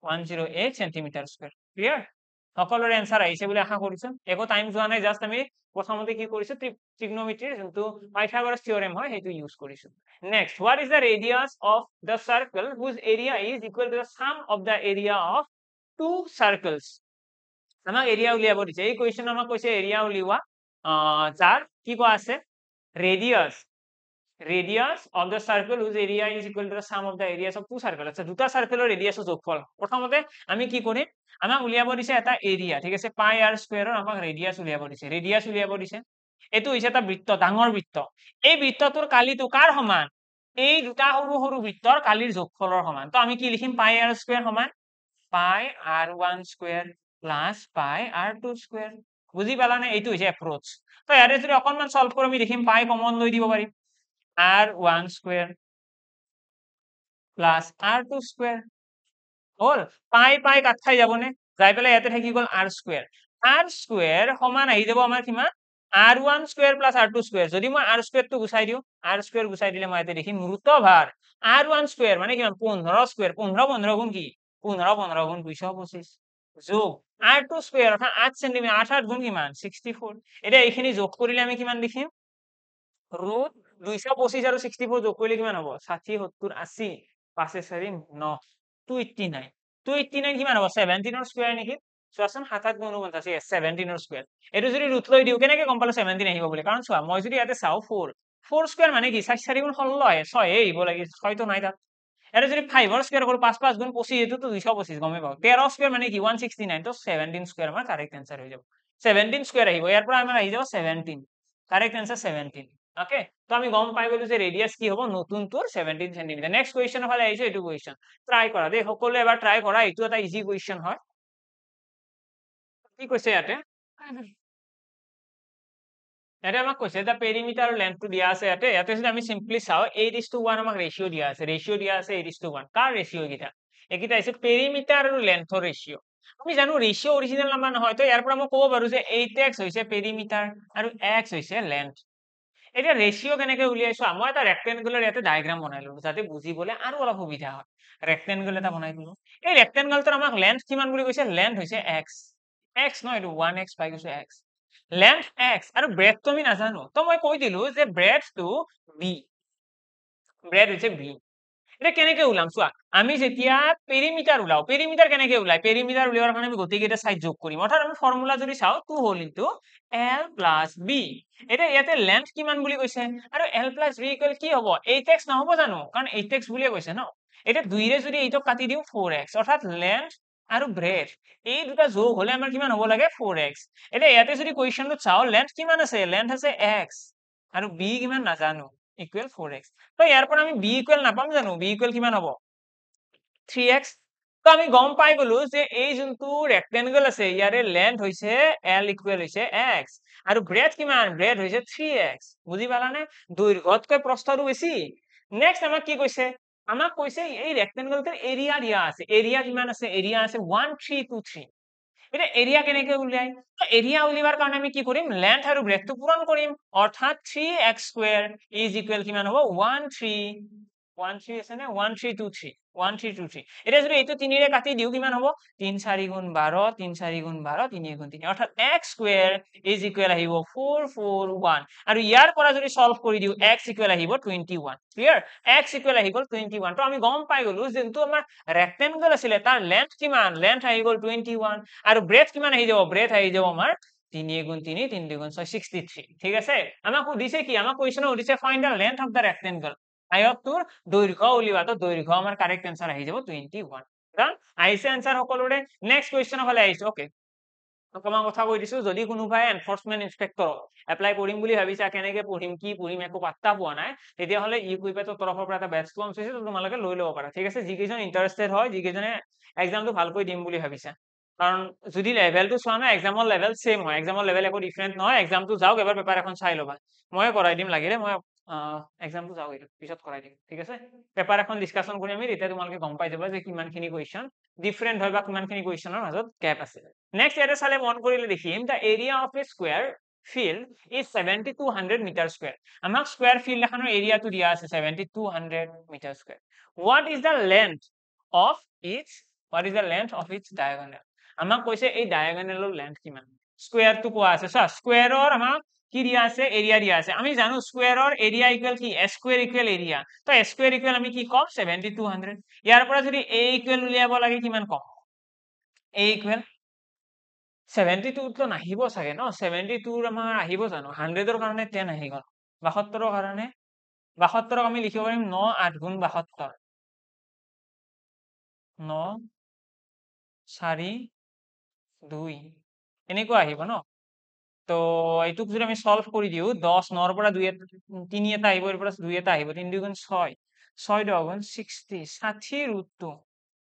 108 সেন্টিমিটাৰ স্কয়াৰ ক্লিয়াৰ সকলোৰে आंसर আহিছে বুলি আশা কৰিছো একো টাইম যোৱা নাই জাস্ট আমি প্ৰথমতে কি কৰিছো ট্ৰিগনোমেট্ৰিৰ যোনটো পাইথাগোৰাছ থিওৰেম হয় সেইটো ইউজ কৰিছো next what is the radius of the circle whose area is equal to the sum of the area of two circles আমাক এরিয়া উলিয়াব দিছে এই কোয়েশ্চন আমাক কৈছে এরিয়া উলিওয়া যার কি কোৱা আছে radius of the circle whose area is equal to the sum of the areas of two circles আচ্ছা দুটা সাৰ্কেলৰ ৰেডিয়াছৰ যোগফল প্ৰথমতে আমি কি কৰিম আমাক উলিয়াব দিছে এটা এৰিয়া ঠিক আছে পাই r স্কয়াৰৰ আমাক ৰেডিয়াছ উলিয়াব দিছে এটো হৈছে এটা বৃত্ত ডাঙৰ বৃত্ত এই বৃত্তটোৰ কালিটো কাৰ সমান এই দুটা সৰু সৰু বৃত্তৰ কালিৰ যোগফলৰ সমান তো আমি কি লিখিম পাই r স্কয়াৰ সমান পাই r1 স্কয়াৰ প্লাস পাই r2 স্কয়াৰ বুঝি পালা না এইটো হৈছে এপ্ৰোচ তো ইয়াৰে যদি অকনমান সলভ কৰি আমি দেখিম পাই কমন লৈ দিব পাৰিম r1 square plus r2 square হল পাই কাট খাই যাব নে যাই পেলাই ইয়াতে থাকি গল r স্কয়ার সমান আহি যাব আমাৰ কিমান r1 square plus r2 square যদি মই r স্কয়ার টো গুছাই দিও r স্কয়ার গুছাই দিলে মই ইয়াতে দেখিম ৰুট ভাৰ r1 স্কয়ার মানে কিমান 15 স্কয়ার 15 15 গুণ কি 15 15 গুণ 225 যোগ r2 স্কয়ার অর্থাৎ 8 সেন্টিমিটার 8 8 গুণ কিমান 64 এটা এইখিনি যোগ কৰিলে আমি কিমান লিখিম ৰুট 225 আৰু 64 যোগ কৰিলে কিমান হ'ব 60 70 80 5 4 9 289 289 কিমান হ'ব 17 ৰ স্কয়াৰ নেকি চোৱাচোন 7 7 গুণ 49 17 ৰ স্কয়াৰ এটো যদি ৰুট লৈ দিও কেনেকৈ গম পালো 17 আহিব বুলি কাৰণ চোৱা মই যদি ইয়াতে চাও 4 স্কয়াৰ মানে কি 4 4 গুণ 16 6 আহিব লাগে 6 তো নাই তাত এটা যদি 5 ৰ স্কয়াৰ কৰো 5 5 গুণ 25 এটো তো 225 গমে পাও 13 স্কয়াৰ মানে কি 169 তো 17 স্কয়াৰ আমাৰ কাৰেক্ট आंसर হৈ যাব 17 স্কয়াৰ আহিব ইয়াৰ পৰা আমাৰ আহি যাব 17 কাৰেক্ট आंसर 17 ওকে তো আমি গম পাই গলো যে ৰেডিয়াস কি হ'ব নতুনটোৰ 17 সেন্টিমিটাৰ নেক্সট কোৱেশ্চনৰ ফালে আহিছো এটো কোৱেশ্চন ট্ৰাই কৰা দেই সকলোৱে এবাৰ ট্ৰাই কৰা এটো এটা ইজি কোৱেশ্চন হয় কি কৈছে ইয়াতে ইয়াতে আমাক কৈছে দা পেৰিমিটাৰ আৰু লেন্থটো দিয়া আছে ইয়াতে যদি আমি সিম্পলি চাও 8:1 আমাক ৰেশিও দিয়া আছে 8:1 কাৰ ৰেশিও কিটা একিটা আছে পেৰিমিটাৰ আৰু লেন্থৰ ৰেশিও আমি জানো ৰেশিও অৰিজিনাল নাম্বাৰ নহয় তো ইয়াৰ পৰা মই ক'ব পাৰো যে 8x হৈছে পেৰিমিটাৰ আৰু x হৈছে লেন্থ এটা ৰেশিও কেনেকৈ উলিয়াইছো মই এটা ৰেক্টেংগুলাৰ ইয়াতে ডায়াগ্ৰাম বনাই ললো যাতে বুজিবলৈ আৰু অলপ সুবিধা হয় ৰেক্টেংগুল এটা বনাই দিলো এই ৰেক্টেংগুলটোৰ আমাক লেন্থ কিমান বুলি কৈছে লেন্থ হৈছে x নহয় এটো 1x পাই গৈছো x লেন্থ x আৰু ব্ৰেডথটো আমি নাজানো তো মই কৈ দিলো যে ব্ৰেডথটো b ব্ৰেড হৈছে b এটা কেনেকৈ উলাম চোৱা আমি যেতিয়া পেৰিমিটাৰ উলাও পেৰিমিটাৰ কেনেকৈ উলাই পেৰিমিটাৰ উলিয়াৰ কাৰণে আমি গতিকেইটা সাইড যোগ কৰিম অৰ্থাৎ আমি ফৰ্মুলা যদি চাও 2 whole into l plus b এটা ইয়াতে লেন্থ কিমান বুলি কৈছে আৰু l প্লাস b ইকুৱেল কি হ'ব 8x নহব জানো কাৰণ 8x বুলিয়ে কৈছে ন এটা 2 ৰে যদি 8ক কাটি দিও 4x অৰ্থাৎ লেন্থ আৰু ব্ৰেড এই দুটা যোগ হলে আমাৰ কিমান হ'ব লাগে 4x এটা ইয়াতে যদি কোৱেশ্চনটো চাও লেন্থ কিমান আছে লেন্থ আছে x আৰু b কিমান নাজানো ইকুৱেল 4x তো ইয়াৰ পৰা আমি b ইকুৱেল নাপাম জানো b ইকুৱেল কিমান হ'ব 3x তো আমি গম পাই গলো যে এই যোনটো ৰেক্টেংগল আছে ইয়াৰে লেন্থ হৈছে l ইকুৱেল হৈছে x আৰু ব্ৰেড কিমান ব্ৰেড হৈছে 3x বুজি পালানে দৈৰ্ঘ্যতকৈ প্ৰস্থটো বেছি নেক্সট আমাক কি কৈছে আমাক কৈছে এই ৰেক্টেংগলটোৰ এৰিয়া দিয়া আছে, এৰিয়া কিমান আছে, এৰিয়া আছে 1323। এটা এৰিয়া কেনেকে উলিয়াই, তো এৰিয়া উলিয়াৰ কাৰণে আমি কি কৰিম, লেন্থ আৰু ব্ৰেডথটো পূৰণ কৰিম, অৰ্থাৎ 3x² ইজ ইকুৱেল কিমান হ'ব 13 আছে নে 1323 এতিয়া যদি এইটো 3 ৰে কাটি দিও কিমান হ'ব 3 4 গুণ 12 3 4 গুণ 12 3 গুণ 3 অৰ্থাৎ x² ইজ ইকুৱেল আহিব 441 আৰু ইয়াৰ পৰা যদি সলভ কৰি দিও x ইকুৱেল আহিব 21 ক্লিয়াৰ x ইকুৱেল আহি গল 21 তো আমি গম পাই গলো যেটো আমাৰ ৰেক্টেংগল আছিল তাৰ লেন্থ কিমান লেন্থ আহি গল 21 আৰু ব্ৰেডথ কিমান আহি যাব ব্ৰেডথ আহি যাব আমাৰ 3 গুণ 3 3 গুণ 6 63 ঠিক আছে আমাক সুধিছে কি আমাক কোৱেশ্চন সুধিছে find the length of the rectangle আয়তটোৰ দৈৰ্ঘ্য উলিওৱা তো দৈৰ্ঘ্য আমাৰ কাৰেক্ট আনসাৰ আহি যাব 21 কাৰণ আইছে আনসাৰ সকলোৰে নেক্সট কোৱেশ্চনৰ ফালে আহিছো ওকে অকমান কথা কৈ দিছো যদি কোনোবাই এনফোৰ্সমেন্ট ইন্সপেক্টৰ এপ্লাই কৰিম বুলি ভাবিছা কেনেকে পঢ়িম কি পঢ়িম একো পাত্তা পোৱা নাই তেতিয়া হলে ইকুইপেটৰ তৰফৰ পৰা এটা বেটচ লঞ্চ হৈছে তো তোমালোকে লৈ ল'ব পাৰা ঠিক আছে যিকেইজন ইন্টাৰেষ্টেড হয় যিকেইজনে এক্সামটো ভালকৈ দিম বুলি ভাবিছা কাৰণ যদি লেভেলটো চোৱা না এক্সামৰ লেভেল সেম হয় এক্সামৰ লেভেল একো ডিফাৰেন্ট নহয় এক্সামটো যাওক এবাৰ পেপাৰ এখন চাই ল'বা ময়ে কৰাই দিম লাগিলে মই এক্সামটো যাওক পিছত কৰাই দিম ঠিক আছে পেপাৰ এখন ডিসকাশন কৰি আমি তেতিয়া তোমালোকে গম পাই যাবা যে কিমানখিনি কোৱেশ্চন ডিফাৰেন্ট হয় বা কিমানখিনি কোৱেশ্চনৰ মাজত গ্যাপ আছে নেক্সট ইয়াতে চালে মন কৰিলে দেখিম the area of a square field is 7200 meter square আমাক স্কয়াৰ ফিল্ড এখনৰ এৰিয়াটো দিয়া আছে 7200 meter square what is the length of each diagonal আমাক কৈছে এই ডায়াগোনালৰ লেন্থ কিমান স্কয়াৰটো কোৱা আছে চা স্কয়াৰৰ আমাক কি দিয়া আছে এৰিয়া দিয়া আছে আমি জানো স্কয়াৰৰ এৰিয়া ইকুৱেল কি a স্কয়াৰ ইকুৱেল এৰিয়া তো a স্কয়াৰ ইকুৱেল আমি কি কম 7200 ইয়াৰ পৰা যদি a ইকুৱেল উলিয়াব লাগে কিমান কম a ইকুৱেল 72 তো নাহিব চাগে ন 72 আমাৰ আহিব জানো 100 ৰ কাৰণে 10 আহি গল 72 ৰ কাৰণে 72 আমি লিখিব পাৰিম 9 8 গুণ 72 9 4 2 এনেকুৱা আহিব ন তো এইটুক যদি আমি সলভ কৰি দিও 10 9 ৰ পৰা 2 3 এটা আহিব এৰ পৰা 2 এটা আহিব 3 2 গুণ 6 6 10 গুণ 60 60 √2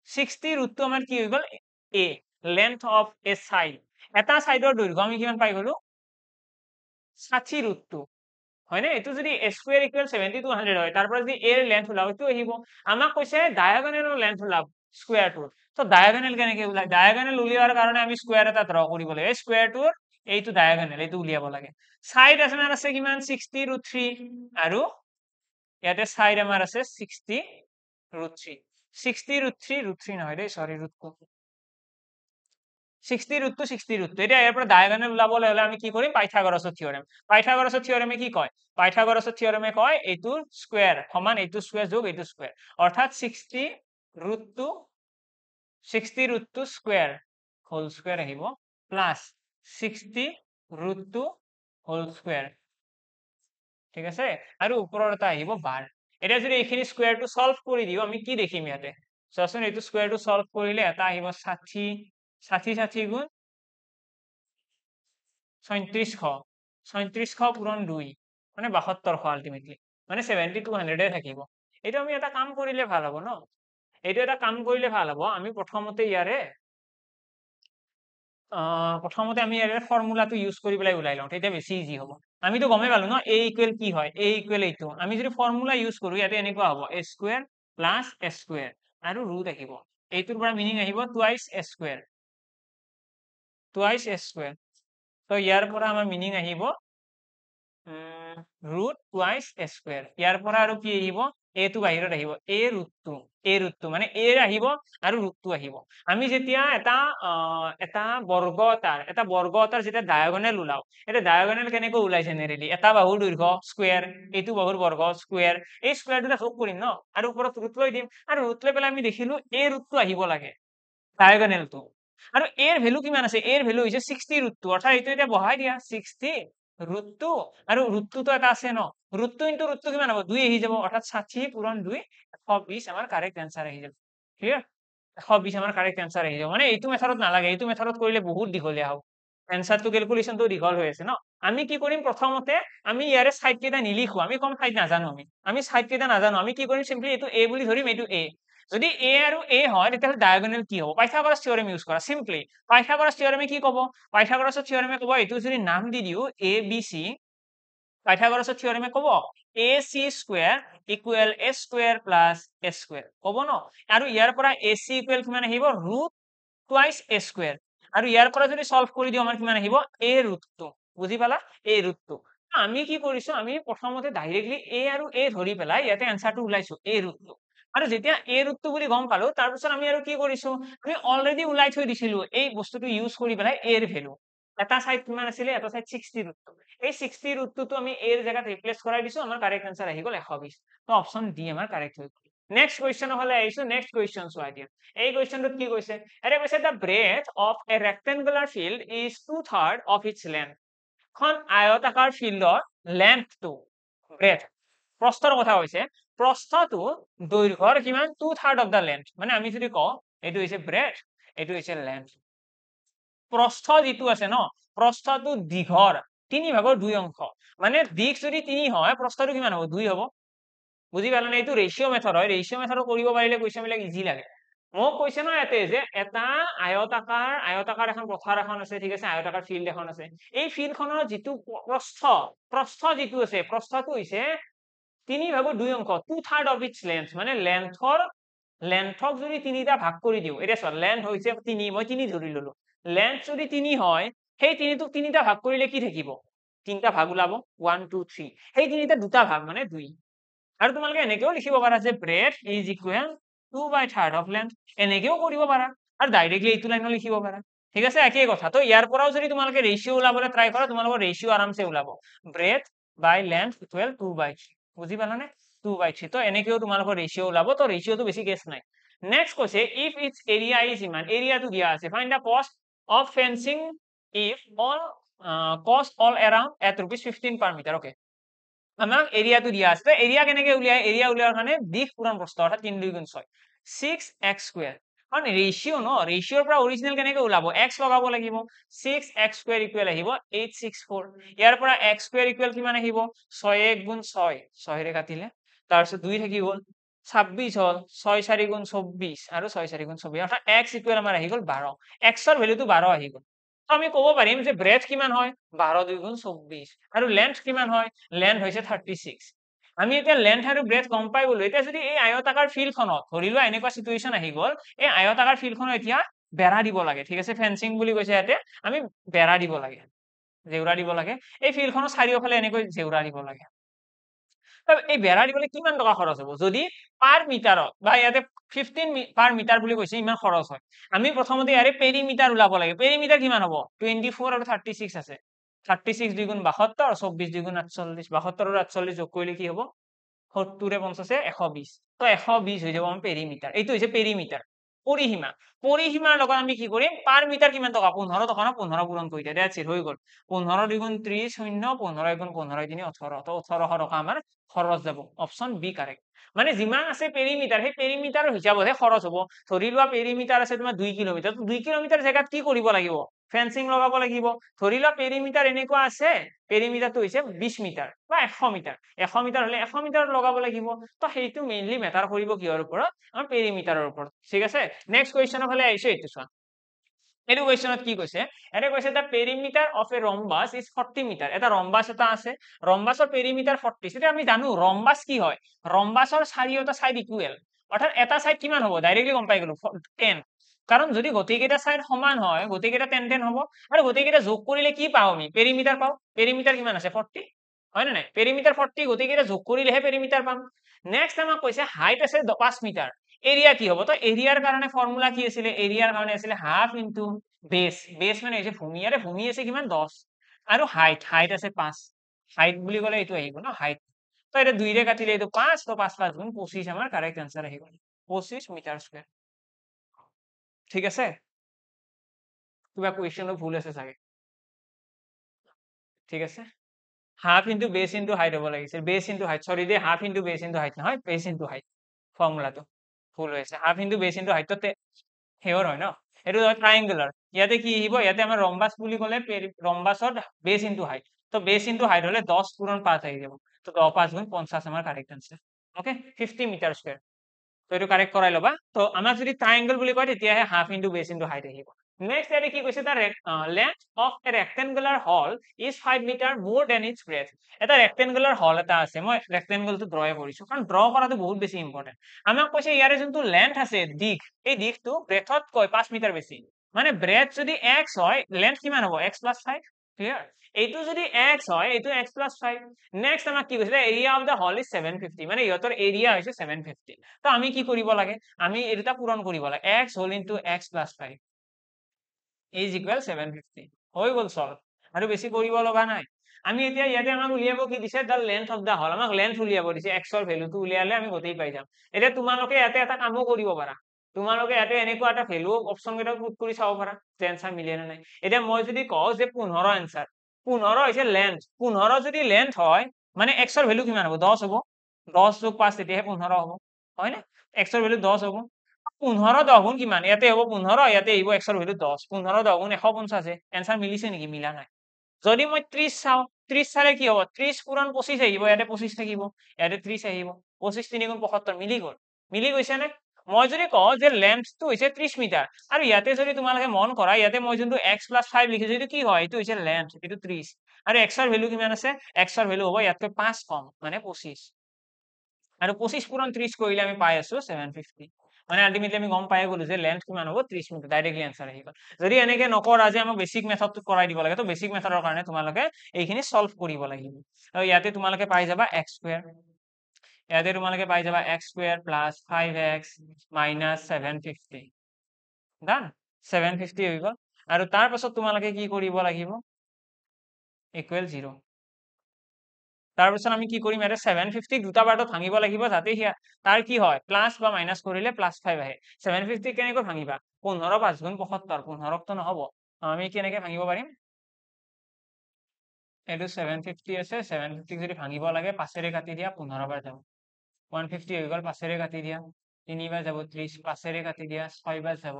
60 √2 আমাৰ কি হৈ গল a length of a side এটা সাইডৰ দৈৰ্ঘ্য আমি কিমান পাই গলো 60 √2 হয় না এটো যদি a স্কয়াৰ ইকুৱেল 7200 হয় তাৰ পৰা যদি a এৰ লেন্থ উলাও এটো আহিব আমাক কৈছে ডায়াগোনালৰ লেন্থ উলাব স্কয়াৰটোৰ তো ডায়াগোনাল কেনেকে উলাই ডায়াগোনাল উলিয়াৰ কাৰণে আমি স্কয়াৰ এটা ড্ৰ কৰিব লাগে স্কয়াৰটোৰ এইটো ডায়াগোনাল এইটো উলিয়াব লাগে সাইড আছে না আছে কিমান 60 √3 আৰু ইয়াতে সাইড আমাৰ আছে 60 √3 60 √3 নহয় দেই সৰি √2 60 √2 এটা ইয়াৰ পৰা ডায়াগোনাল উলাবলৈ হলে আমি কি কৰিম পাইথাগোৰাছৰ থিওৰেমে কি কয় পাইথাগোৰাছৰ থিওৰেমে কয় এইটো স্কয়াৰ সমান এইটো স্কয়াৰ যোগ এইটো স্কয়াৰ অৰ্থাৎ 60 √2 স্কয়াৰ হোল স্কয়াৰ আহিব প্লাস 60 √2 হোল স্কয়াৰ ঠিক আছে আৰু ওপৰৰ এটা আহিব বাৰ এটা যদি এইখিনি স্কয়াৰটো সলভ কৰি দিও আমি কি দেখিম ইয়াতে চোৱাচোন এইটো স্কয়াৰটো সলভ কৰিলে এটা আহিব 60 60 গুণ 3700 পূৰণ 2 মানে 7200 আলটিমেটলি মানে 7200 থাকিব এইটো আমি এটা কাম কৰিলে ভাল হ'ব ন এইটো এটা কাম কৰিলে ভাল হ'ব আমি প্ৰথমতে আমি ইয়াৰে ফৰ্মুলাটো ইউজ কৰি পেলাই উলাই লওঁ তেতিয়া বেছি ইজি হ'ব আমিতো গমে পালো ন a ইকুৱেল কি হয় a ইকুৱেল এইটো আমি যদি ফৰ্মুলা ইউজ কৰো ইয়াতে এনেকুৱা হ'ব a square plus a square আৰু ৰুট আহিব এইটোৰ পৰা মিনিং আহিব টুৱাইস a স্কয়াৰ তো ইয়াৰ পৰা আমাৰ মিনিং আহিব ৰুট টুৱাইস a স্কয়াৰ ইয়াৰ পৰা আৰু কি আহিব a টো বাহিৰত আহিব a ৰুটটো মানে a আহিব আৰু ৰুটটো আহিব আমি যেতিয়া এটা বৰ্গ এটাৰ যেতিয়া ডায়াগোনাল উলাও এটা ডায়াগোনাল কেনেকৈ উলাই জেনাৰেলি এটা বাহুৰ দৈৰ্ঘ্য স্কয়াৰ এইটো বাহুৰ বৰ্গ স্কয়াৰ এই স্কয়াৰ দুটা যোগ কৰিম ন আৰু ওপৰত ৰুট লৈ দিম আৰু ৰুট লৈ পেলাই আমি দেখিলো a ৰুটটো আহিব লাগে ডায়াগোনালটো আৰু a এৰ ভ্যালু কিমান আছে a এৰ ভ্যালু হৈছে 60 √2 অৰ্থাৎ এইটো এটা বহাই দিয়া 60 √2 আৰু √2 তো এটা আছে ন √2 * √2 কিমান হ'ব 2 আহি যাব অৰ্থাৎ 60 পূৰণ 2 120 আমাৰ কাৰেক্ট आंसर আহি যাব ক্লিয়াৰ 120 আমাৰ কাৰেক্ট आंसर আহি যাব মানে এইটো মেথডত নালাগে এইটো মেথডত কৰিলে বহুত দীঘলীয়া হ'ব आंसरটো ক্যালকুলেশনটো দীঘল হৈ আছে ন আমি কি কৰিম প্ৰথমতে আমি ইয়াৰে সাইড কেইটা নিলিখো আমি কম সাইড নাজানো আমি সাইড কেইটা নাজানো আমি কি কৰিম সিম্পলি এইটো a বুলি ধৰিম এইটো a যদি a আৰু a হয় তেতিয়া ডায়াগোনাল কি হ'ব পাইথাগোৰাছ থিওৰেম ইউজ কৰা সিম্পলি পাইথাগোৰাছ থিওৰেমে কি ক'ব পাইথাগোৰাছৰ থিওৰেমে ক'ব এইটো যদি নাম দি দিও a b c পাইথাগোৰাছৰ থিয়ৰেমে ক'ব AC square equal A square plus A square ক'ব ন আৰু ইয়াৰ পৰা AC ইকুৱেল কিমান আহিব ৰুট টুৱাইস A স্কয়াৰ আৰু ইয়াৰ পৰা যদি সলভ কৰি দিও আমাৰ কিমান আহিব A ৰুটটো বুজি পালা A ৰুটটো আমি কি কৰিছো আমি প্ৰথমতে ডাইৰেক্টলি A আৰু A ধৰি পেলাই ইয়াতে আনসাৰটো উলাইছো A ৰুটটো আৰু যেতিয়া A ৰুটটো বুলি গম পালো তাৰ পিছত আমি আৰু কি কৰিছো আমি অলৰেডি উলাই থৈ দিছিলো এই বস্তুটো ইউজ কৰি পেলাই A এৰ ভ্যালু এটা সাইড কিমান আছিল এটা সাইড 60 ৰুটটো এই 60 ৰুটটো আমি A এৰ জায়গাত ৰিপ্লেস কৰাই দিছো আমাৰ কাৰেক্ট আনসাৰ আহি গল 120 তো অপশন ডি আমাৰ কাৰেক্ট হৈ গল নেক্সট কোয়েশ্চন হলে আইছো নেক্সট কোয়েশ্চন চোৱা দিয়া এই কোয়েশ্চনটো কি কৈছে এটা কৈছে the breadth of a rectangular field is 2/3 of its length খন আয়তাকাৰ ফিল্ডৰ লেন্থটো ব্ৰেথ প্ৰস্থৰ কথা কৈছে প্ৰস্থটো দৈৰ্ঘ্যৰ কিমান 2/3 অফ দা লেন্থ মানে আমি যদি কওঁ এইটো হৈছে ব্রেথ এইটো হৈছে লেন্থ প্ৰস্থ যেটো আছে ন প্ৰস্থটো দীঘৰ 3/2 অংশ মানে দিক যদি 3 হয় প্ৰস্থটো কিমান হ'ব 2 হ'ব বুজি পালা না এইটো ৰেশিও মেথড হয় ৰেশিও মেথড কৰিব পাৰিলে কোৱেশ্চন বিলাক ইজি লাগে মোক কৈছে ন ইয়াতে যে এটা আয়তাকাৰ এখন পথাৰ এখন আছে ঠিক আছে আয়তাকাৰ ফিল্ড এখন আছে এই ফিল্ডখনৰ যেটো প্ৰস্থ যেটো আছে প্ৰস্থটো হৈছে 3/2 অংশ 2/3 অফ ইটস লেন্থ মানে লেন্থক যদি তিনিটা ভাগ কৰি দিও এটা চোৱা লেন্থ হৈছে 3 মই 3 ধৰি ললো লেন্থ যদি 3 হয় সেই 3টোক তিনিটা ভাগ কৰিলে কি থাকিব তিনটা ভাগ ওলাব 1 2 3 সেই তিনিটা দুটা ভাগ মানে 2 আৰু তোমালোকে এনেকেও লিখিব পাৰা যে breath is equal 2/3 of length এনেকেও কৰিব পাৰা আৰু ডাইৰেক্টলি এইটো লাইনও লিখিব পাৰা ঠিক আছে একেই কথা তো ইয়াৰ পৰাও যদি তোমালোকে ৰেশিও ওলাবলৈ ট্ৰাই কৰা তোমালোকৰ ৰেশিও আৰামছে ওলাব ব্ৰেথ বাই লেন্থ ইকুৱেল 2/3 বুজি পালানে 2/3 তো এনেকেও তোমালোকৰ ৰেশিও ওলাব তো ৰেশিওটো বেছি কেছ নাই নেক্সট কৈছে ইফ ইটস এৰিয়া ইজ ইমান এৰিয়াটো দিয়া আছে find da cost of fencing if all cost all around at ₹15 per meter okay আমাক এরিয়াটো দিয়া আছে তো এরিয়া কেনেকে উলিয়াই এরিয়া উলিয়াৰ কাৰণে দিশ পূৰণ প্ৰস্থ অৰ্থাৎ 3 2 গুণ 6 6x² কাৰণ ৰেশিও ন ৰেশিওৰ পৰা অৰিজিনাল কেনেকে ওলাব x লগাব লাগিব 6x² ইকুৱেল আহিব 864 ইয়াৰ পৰা x² ইকুৱেল কিমান আহিব 6 1 গুণ 6 6 ৰে কাটিলে তাৰ পিছত 2 থাকি গল 26 হল 6 4 গুণ 24 আৰু 6 4 গুণ 24 অৰ্থাৎ x ইকুৱেল আমাৰ আহি গল 12 x ৰ ভ্যালুটো 12 আহি গল তো আমি ক'ব পাৰিম যে ব্ৰেথ কিমান হয় 12 2 গুণ 24 আৰু লেন্থ কিমান হয় লেন্থ হৈছে 36 আমি এতিয়া লেন্থ আৰু ব্ৰেথ গম পাই গলো এতিয়া যদি এই আয়তাকাৰ ফিল্ডখনত ধৰিলোৱা এনেকুৱা সিচুৱেচন আহি গল এই আয়তাকাৰ ফিল্ডখনত এতিয়া বেৰা দিব লাগে ঠিক আছে ফেন্সিং বুলি কৈছে ইয়াতে আমি বেৰা দিব লাগে জেউৰা দিব লাগে এই ফিল্ডখনৰ চাৰিওফালে এনেকৈ জেউৰা দিব লাগে এই বেৰা দিবলৈ কিমান টকা খৰচ হ'ব যদি পাৰ মিটাৰত বা ইয়াতে 15 পাৰ মিটাৰ বুলি কৈছে ইমান খৰচ হয় আমি প্ৰথমতে ইয়াৰে পেৰিমিটাৰ ওলাব লাগে পেৰিমিটাৰ কিমান হ'ব 24 আৰু 36 আছে 36 2 গুণ 72 24 2 গুণ 48 72 আৰু 48 যোগ কৰিলে কি হ'ব 70 ৰে 50 120 তো 120 হৈ যাব আমাৰ পেৰিমিটাৰ এইটো হৈছে পেৰিমিটাৰ পৰিসীমাৰ লগত আমি কি কৰিম পাৰ মিটাৰ কিমান টকা 15 টকা না 15 পূৰণ কৰি দিয়া দ্যাটস ইট হৈ গল 15 2 গুণ 30 0 15 গুণ 15 3 18 তো 1800 টকা আমাৰ খৰচ যাব অপশন বি কাৰেক্ট মানে যিমান আছে পেৰিমিটাৰ সেই পেৰিমিটাৰৰ হিচাপতহে খৰচ হ'ব ধৰি লোৱা পেৰিমিটাৰ আছে তোমাৰ 2 কিলোমিটাৰ 2 কিলোমিটাৰ জায়গাত কি কৰিব লাগিব ফেন্সিং লগাব লাগিব ধৰি লোৱা পেৰিমিটাৰ এনেকুৱা আছে পেৰিমিটাৰটো হৈছে 20 মিটাৰ বা 100 মিটাৰ 100 মিটাৰ হলে 100 মিটাৰ লগাব লাগিব তো সেইটো মেইনলি মেটাৰ কৰিব কিহৰ ওপৰত আমাৰ পেৰিমিটাৰৰ ওপৰত ঠিক আছে নেক্সট কোৱেশ্চনৰ ফালে আহিছো এইটো চোৱা এইটো কোৱেশ্চনত কি কৈছে এনে কৈছে the perimeter of a rhombus is 40 metre এটা ৰম্বাস এটা আছে ৰম্বাসৰ পেৰিমিটাৰ 40 সেটা আমি জানো ৰম্বাস কি হয় ৰম্বাসৰ চাৰিওটা সাইড ইকুৱেল অৰ্থাৎ এটা সাইড কিমান হ'ব ডাইৰেক্টলি গম পাই গলো 10 কাৰণ যদি গোটেইকেইটা সাইড সমান হয় গোটেইকেইটা 10 10 হ'ব আৰু গোটেইকেইটা যোগ কৰিলে কি পাও আমি পেৰিমিটাৰ পাও পেৰিমিটাৰ কিমান আছে 40 হয় না নাই পেৰিমিটাৰ 40 গোটেইকেইটা যোগ কৰিলেহে পেৰিমিটাৰ পাম নেক্সট আমাক কৈছে হাইট আছে 5 মিটাৰ এৰিয়া কি হ'ব তো এৰিয়াৰ কাৰণে ফৰ্মুলা কি আছিল এৰিয়াৰ কাৰণে আছিল হাফ ইনটু বেস মানে হৈছে ভূমি আৰে ভূমি আছে কিমান 10 আৰু হাইট আছে 5 হাইট বুলি ক'লে এইটো আহিব ন হাইট তো এটা 2 ৰে কাটিলে এইটো 5 তো 5 5 গুণ 25 আমাৰ কাৰেক্ট आंसर আহি গল 25 মিটাৰ স্কয়াৰ ঠিক আছে কিবা কোৱেশ্চনটো ভুল আছে চাগে ঠিক আছে half into base into height হ'ব লাগিছিল বেস ইনটু হাইট সরি দে half into base into height নহয় বেস ইনটু হাইট ফৰ্মুলাটো ভুল হৈছে half into base into height তো হেয়ৰ হয় ন এটো ট্ৰায়াঙ্গুলাৰ ইয়াতে কি আহিব ইয়াতে আমাৰ ৰম্বাস বুলি ক'লে ৰম্বাসৰ বেস ইনটু হাইট তো বেস ইনটু হাইট হলে 10 পূৰণ 5 আহি যাব তো 10 5 গুণ 50 আমাৰ correct answer okay 50 metre square তো এটো কাৰেক্ট কৰাই লবা তো আমাৰ যদি ট্ৰায়াঙ্গল বুলি কয় তেতিয়াহে half into base into height আহিব নেক্সট ইয়াতে কি কৈছে, the length of a rectangular hall is 5 meter more than its breadth. এটা ৰেক্টেংগুলাৰ হল এটা আছে, মই ৰেক্টেংগলটো ড্ৰয়ে কৰিছো কাৰণ ড্ৰ কৰাটো বহুত বেছি ইম্পৰ্টেন্ট। আমাক কৈছে ইয়াৰে যোনটো লেন্থ আছে দিক, এই দিকটো ব্ৰেথত কৈ 5 মিটাৰ বেছি, মানে ব্ৰেথ যদি x হয় লেন্থ কিমান হ'ব x + 5, ক্লিয়াৰ। এইটো যদি x হয় এইটো x + 5। নেক্সট আমাক কি কৈছে, area of the hall is 750, মানে ইহঁতৰ এৰিয়া হৈছে 750। তো আমি কি কৰিব লাগে, আমি এই দুটা পূৰণ কৰিব লাগে, x whole into x + 5 is equal 750, হৈ গ'ল সলভ, আৰু বেছি কৰিব লগা নাই। আমি এতিয়া ইয়াতে আমাক উলিয়াব কি দিছে, the length of the hall, আমাক লেন্থ উলিয়াব দিছে, x ৰ ভ্যালুটো উলিয়ালে আমি গোটেই পাই যাম। এতিয়া তোমালোকে ইয়াতে এটা কামো কৰিব পাৰা, তোমালোকে ইয়াতে এনেকুৱা এটা ভ্যালু অপচন কেইটা পুট কৰি চাব পাৰা যে এনসাৰ মিলে নে নাই। এতিয়া মই যদি কওঁ যে 15 এনসাৰ, 15 হৈছে লেন্থ, 15 যদি লেন্থ হয় মানে x ৰ ভ্যালু কিমান হ'ব, 10 হ'ব, 10 যোগ 5 তেতিয়াহে 15 হ'ব, হয় না, x ৰ ভ্যালু 10 হ'ব। 15 10 গুণ কিমান, ইয়াতে হ'ব 15, ইয়াতে আহিব x ৰ ভ্যালু 10, 15 10 গুণ 150, এনসাৰ মিলিছে নেকি, মিলা নাই। যদি মই 30 চাও, 30 চালে কি হ'ব, 30 পূৰণ 25 আহিব, ইয়াতে 25 থাকিব, ইয়াতে 30 আহিব, 25 3 গুণ 75, মিলি গ'ল, মিলি গৈছে নে। মই যদি কওঁ যে লেন্থটো হৈছে 30 মিটাৰ, আৰু ইয়াতে যদি তোমালোকে মন কৰা, ইয়াতে মই যোনটো x + 5 লিখিছো এইটো কি হয়, এইটো হৈছে লেন্থ, এইটো 30, আৰু x ৰ ভ্যালু কিমান আছে, x ৰ ভ্যালু হ'ব ইয়াতকৈ 5 কম, মানে 25, আৰু 25 পূৰণ 30 কৰিলে আমি পাই আছো 750, মানে আলটিমেটলি আমি গম পাই গলো যে লেন্থ কিমান হ'ব, 30 মিটাৰ, ডাইৰেক্টলি আনসাৰ আহি গ'ল। যদি এনেকে নকৰা যে আমাক বেসিক মেথডটো কৰাই দিব লাগে, তো বেসিক মেথডৰ কাৰণে তোমালোকে এইখিনি সলভ কৰিব লাগিব। আৰু ইয়াতে তোমালোকে পাই যাবা x², ইয়াতে তোমালোকে পাই যাবা x² + 5x - 750, ডান, 750 হৈ গ'ল। আৰু তাৰ পাছত তোমালোকে কি কৰিব লাগিব, ইকুৱেল 0। তাৰপিছত আমি কি কৰিম, ইয়াতে 750 দুটা পাৰ্টত ভাঙিব লাগিব, যাতে তাৰ কি হয়, প্লাস বা মাইনাস কৰিলে +5 আহে। 750 কেনেকৈ ভাঙিবা, 15 5 গুণ 75, 15 তো নহব, আমি কেনেকে ভাঙিব পাৰিম, এইটো 750 আছে, 750 যদি ভাঙিব লাগে 5ৰে কাটি দিয়া, 15 বাৰ যাব, 150 হৈ গ'ল, 5ৰে কাটি দিয়া, 3 বাৰ যাব 30, 5ৰে কাটি দিয়া, 6 বাৰ যাব,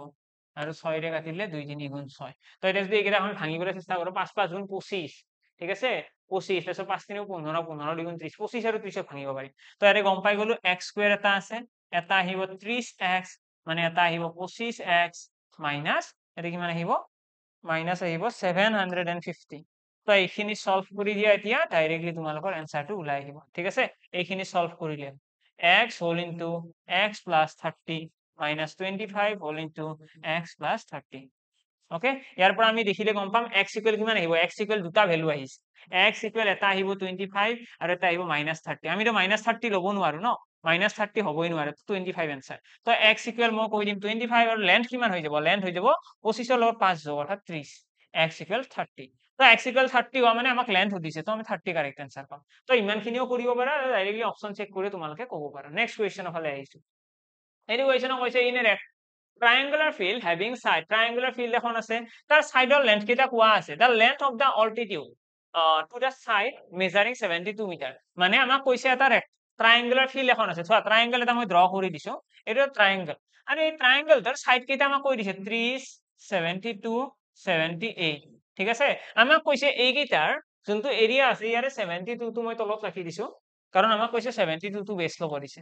আৰু 6ৰে কাটিলে 2 3 গুণ 6। তো এটা যদি এইকেইটা আমি ভাঙিবলৈ চেষ্টা কৰো, 5 5 গুণ 25, ঠিক আছে, 25, তাৰপিছত 5 3 15, 15 2 গুণ 30, 25 আৰু 30 ভাঙিব পাৰি। তো ইয়াতে গম পাই গলো x² এটা আছে, এটা আহিব 30x, মানে এটা আহিব 25x মাইনাস, এটা কিমান আহিব, মাইনাস আহিব 750। তো এইখিনি সলভ কৰি দিয়া, এতিয়া ডাইৰেক্টলি তোমালোকৰ এনসাৰটো ওলাই আহিব, ঠিক আছে। এইখিনি সলভ কৰিলে x whole into x + 30 - 25 whole into x + 30, okay. ইয়াৰ পৰা আমি দেখিলে গম পাম x ইকুৱেল কিমান আহিব, x ইকুৱেল দুটা ভ্যালু আহিছে, x ইকুৱেল এটা আহিব 25 আৰু এটা আহিব -30, আমিতো -30 ল'ব নোৱাৰো ন, -30 হ'বই নোৱাৰে, 25 এনসাৰ। তো x ইকুৱেল মই কৈ দিম 25, আৰু লেন্থ কিমান হৈ যাব, লেন্থ হৈ যাব 25 ৰ লগত 5 যোগ, অৰ্থাৎ 30, x ইকুৱেল 30। তো x ইকুৱেল 30 হোৱা মানে আমাক লেন্থ সুধিছে, তো আমি 30 কাৰেক্ট এনসাৰ পাম। তো ইমানখিনিও কৰিব পাৰা, ডাইৰেক্টলি অপচন চেক কৰি তোমালোকে ক'ব পাৰা। নেক্সট কুৱেশ্যনৰ ফালে আহিছো। এইটো কুৱেশ্যনক কৈছে in a triangular field having side, triangular field এখন আছে, তাৰ সাইডৰ লেন্থ কেইটা কোৱা আছে, the length of the altitude to the side measuring 72 metre, মানে আমাক কৈছে এটা ট্ৰায়াঙ্গুলাৰ ফিল্ড এখন আছে, চোৱা ট্ৰায়াঙ্গল এটা মই ড্ৰ কৰি দিছো, এইটো ট্ৰায়াঙ্গল, আৰু এই ট্ৰায়াঙ্গলটোৰ সাইড কেইটা আমাক কৈ দিছে 30 72 78, ঠিক আছে। আমাক কৈছে এইকেইটাৰ যোনটো এৰিয়া আছে, ইয়াৰে 72 টো মই তলত ৰাখি দিছো, কাৰণ আমাক কৈছে 72 টো বেছ ল'ব দিছে।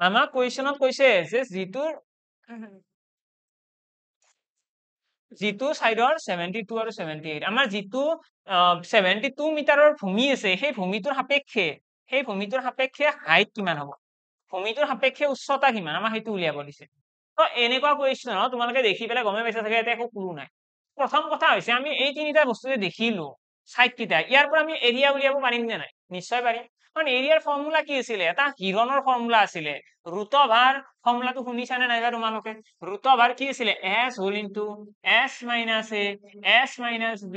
আমাক কুৱেশ্যনত কৈছে যে যিটো সাইডৰ 72 আৰু 78, আমাৰ যিটো 72 মিটাৰৰ ভূমি আছে, সেই ভূমিটোৰ সাপেক্ষে হাইট কিমান হ'ব, ভূমিটোৰ সাপেক্ষে উচ্চতা কিমান, আমাক সেইটো উলিয়াব দিছে। তো এনেকুৱা কুৱেশ্যনত তোমালোকে দেখি পেলাই গমে পাইছা চাগে ইয়াতে একো ক্লু নাই। প্ৰথম কথা হৈছে আমি এই তিনিটা বস্তু যে দেখিলো সাইড কেইটা, ইয়াৰ পৰা আমি এৰিয়া উলিয়াব পাৰিম নে নাই, নিশ্চয় পাৰিম, কাৰণ এৰিয়াৰ ফৰ্মুলা কি আছিলে, এটা হিৰণৰ ফৰ্মুলা আছিলে, ৰুট অফ r, ফৰ্মুলাটো শুনিছানে নাইবা তোমালোকে, ৰুট অফ r কি আছিলে, s whole into s minus a s minus b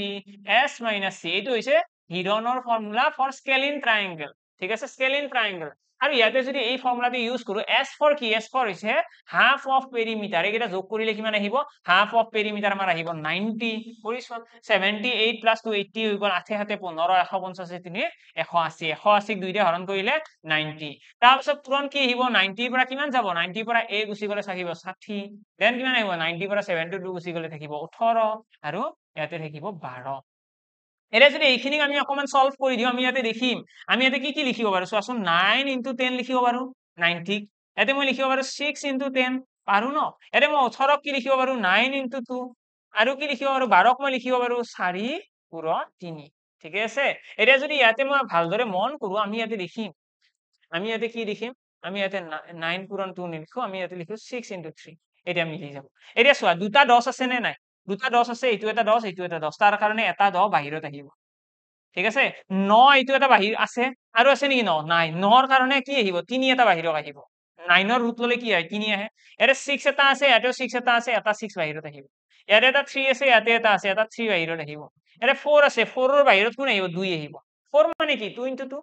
s minus c, এইটো হৈছে হিৰণৰ ফৰ্মুলা ফৰ স্কেলিন ট্ৰায়াঙ্গল, ঠিক আছে, স্কেলিন ট্ৰায়াঙ্গল। আৰু ইয়াতে যদি এই ফৰ্মুলাটো ইউজ কৰো, s ফৰ কি, s ফৰ হৈছে হাফ অফ পেৰিমিটাৰ, এইকেইটা যোগ কৰিলে কিমান আহিব, হাফ অফ পেৰিমিটাৰ আমাৰ আহিব 90, কৰিছো 78 + 280 হৈ গ'ল, 8 7 15, 150 3 180, 180 দুইটা হৰণ কৰিলে 90। তাৰপিছত পূৰণ কি আহিব, 90 ৰ পৰা কিমান যাব, 90 ৰ পৰা a গুচি গ'লে থাকিব 60, দেন কিমান আহিব, 90 ৰ পৰা 72 গুচি গ'লে থাকিব 18, আৰু ইয়াতে থাকিব 12। এতিয়া যদি এইখিনিক আমি অকমান সলভ কৰি দিও, আমি ইয়াতে দেখিম আমি ইয়াতে কি কি লিখিব পাৰো, চোৱাচোন, 9 × 10 লিখিব পাৰো 90, ইয়াতে মই লিখিব পাৰো 6 × 10, পাৰো ন ইয়াতে মই 18 কি লিখিব পাৰো 9 into 2 আৰু কি লিখিব পাৰো 12 মই লিখিব পাৰো 4 পূৰণ 3 ঠিকে আছে এতিয়া যদি ইয়াতে মই ভালদৰে মন কৰো আমি ইয়াতে লিখিম আমি ইয়াতে কি লিখিম আমি ইয়াতে 9 পূৰণ 2 নিলিখো আমি ইয়াতে লিখো 6 into 3 এটা মিলি যাব এতিয়া চোৱা দুটা 10 আছে নে নাই দুটা 10 আছে এইটো এটা 10 এইটো এটা 10 তাৰ কাৰণে এটা 10 বাহিৰত আহিব ঠিক আছে 9 এইটো এটা বাহিৰ আছে আৰু আছে নেকি 9 নাই 9ৰ কাৰণে কি আহিব 3 এটা বাহিৰত আহিব 9ৰ ৰুট ললে কি হয় 3 আহে ইয়াতে 6 এটা আছে ইয়াতেও 6 এটা আছে এটা 6 বাহিৰত আহিব ইয়াতে এটা 3 আছে ইয়াতে এটা আছে এটা 3 বাহিৰত আহিব ইয়াতে 4 আছে 4ৰ বাহিৰত কোন আহিব 2 আহিব 4 মানে কি 2 into 2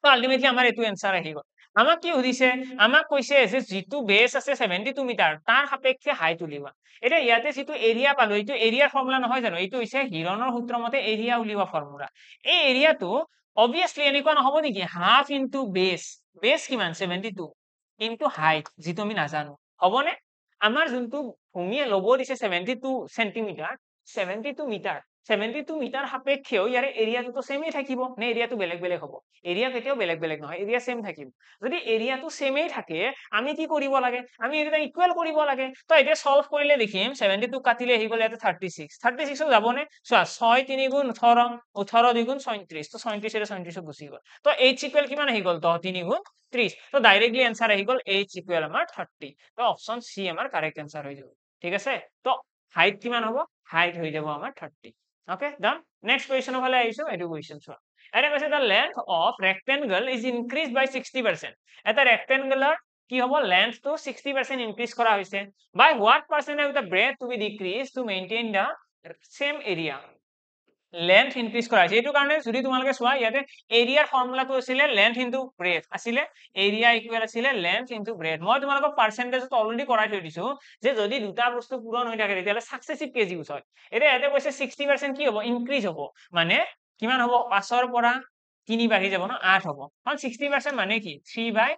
তো আলটিমেটলি আমাৰ এইটো এনসাৰ আহি গল আমাক কি সুধিছে আমাক কৈছে যে যিটো বেস আছে 72 মিটাৰ তাৰ সাপেক্ষে হাইট উলিওৱা এটা ইয়াতে যিটো এৰিয়া পালো এইটো এৰিয়াৰ ফৰ্মুলা নহয় জানো এইটো হৈছে হিৰণৰ সূত্ৰ মতে এৰিয়া উলিওৱা ফৰ্মুলা এই এৰিয়াটো অবভিয়াসলি এনেকুৱা নহব নেকি হাফ ইনটু বেস কিমান 72 ইনটু হাইট যিটো আমি নাজানো হবনে আমাৰ যোনটো ভূমিয়ে লব দিছে 72 সেন্টিমিটাৰ 72 মিটাৰ 72 মিটাৰ সাপেক্ষেও ইয়াৰে এৰিয়াটো সেমেই থাকিব নে এৰিয়াটো বেলেগ বেলেগ হ'ব এৰিয়া কেতিয়াও বেলেগ বেলেগ নহয় এৰিয়া সেম থাকিব যদি এৰিয়াটো সেমেই থাকে আমি কি কৰিব লাগে আমি এটা ইকুৱেল কৰিব লাগে তো এটা সলভ কৰিলে দেখিম 72 কাটিলে আহি গলে এটা 36 36 যাব নে চোৱা 6 3 গুণ 18 18 2 গুণ 37 তো 37 এর 37 গুছি গল তো h ইকুৱেল কিমান আহি গল 10 3 গুণ 30 তো ডাইৰেক্টলি आंसर আহি গল h ইকুৱেল আমাৰ 30 তো অপশন সি আমাৰ কারেক্ট आंसर হৈ যাব ঠিক আছে তো হাইট কিমান হ'ব হাইট হৈ যাব আমাৰ 30 okay done next question ফালে আইছো এটো কোৱেশ্চন চোৱা এটা কৈছে the length of rectangle is increased by 60% এটা rectangular কি হ'ব length to 60% increase কৰা হৈছে by what percentage of the breadth to be decreased to maintain the same area length increase কৰা হৈছে এইটো কাৰণে যদি তোমালোকে চোৱা ইয়াতে এৰিয়াৰ ফৰ্মুলাটো আছিল length into breadth আছিল এৰিয়া ইকুৱেল আছিল length into breadth মই তোমালোকক পাৰ্সেন্টেজত অলৰেডি কৰাই থৈ দিছো যে যদি দুটা বস্তু পূৰণ হৈ থাকে তেতিয়ালে সাকসেসিভ কেজ ইউজ হয় এটা ইয়াতে কৈছে 60% কি হ'ব ইনক্ৰিজ হ'ব মানে কিমান হ'ব 5 ৰ পৰা 3 বাঢ়ি যাব ন 8 হ'ব কাৰণ 60% মানে কি 3/5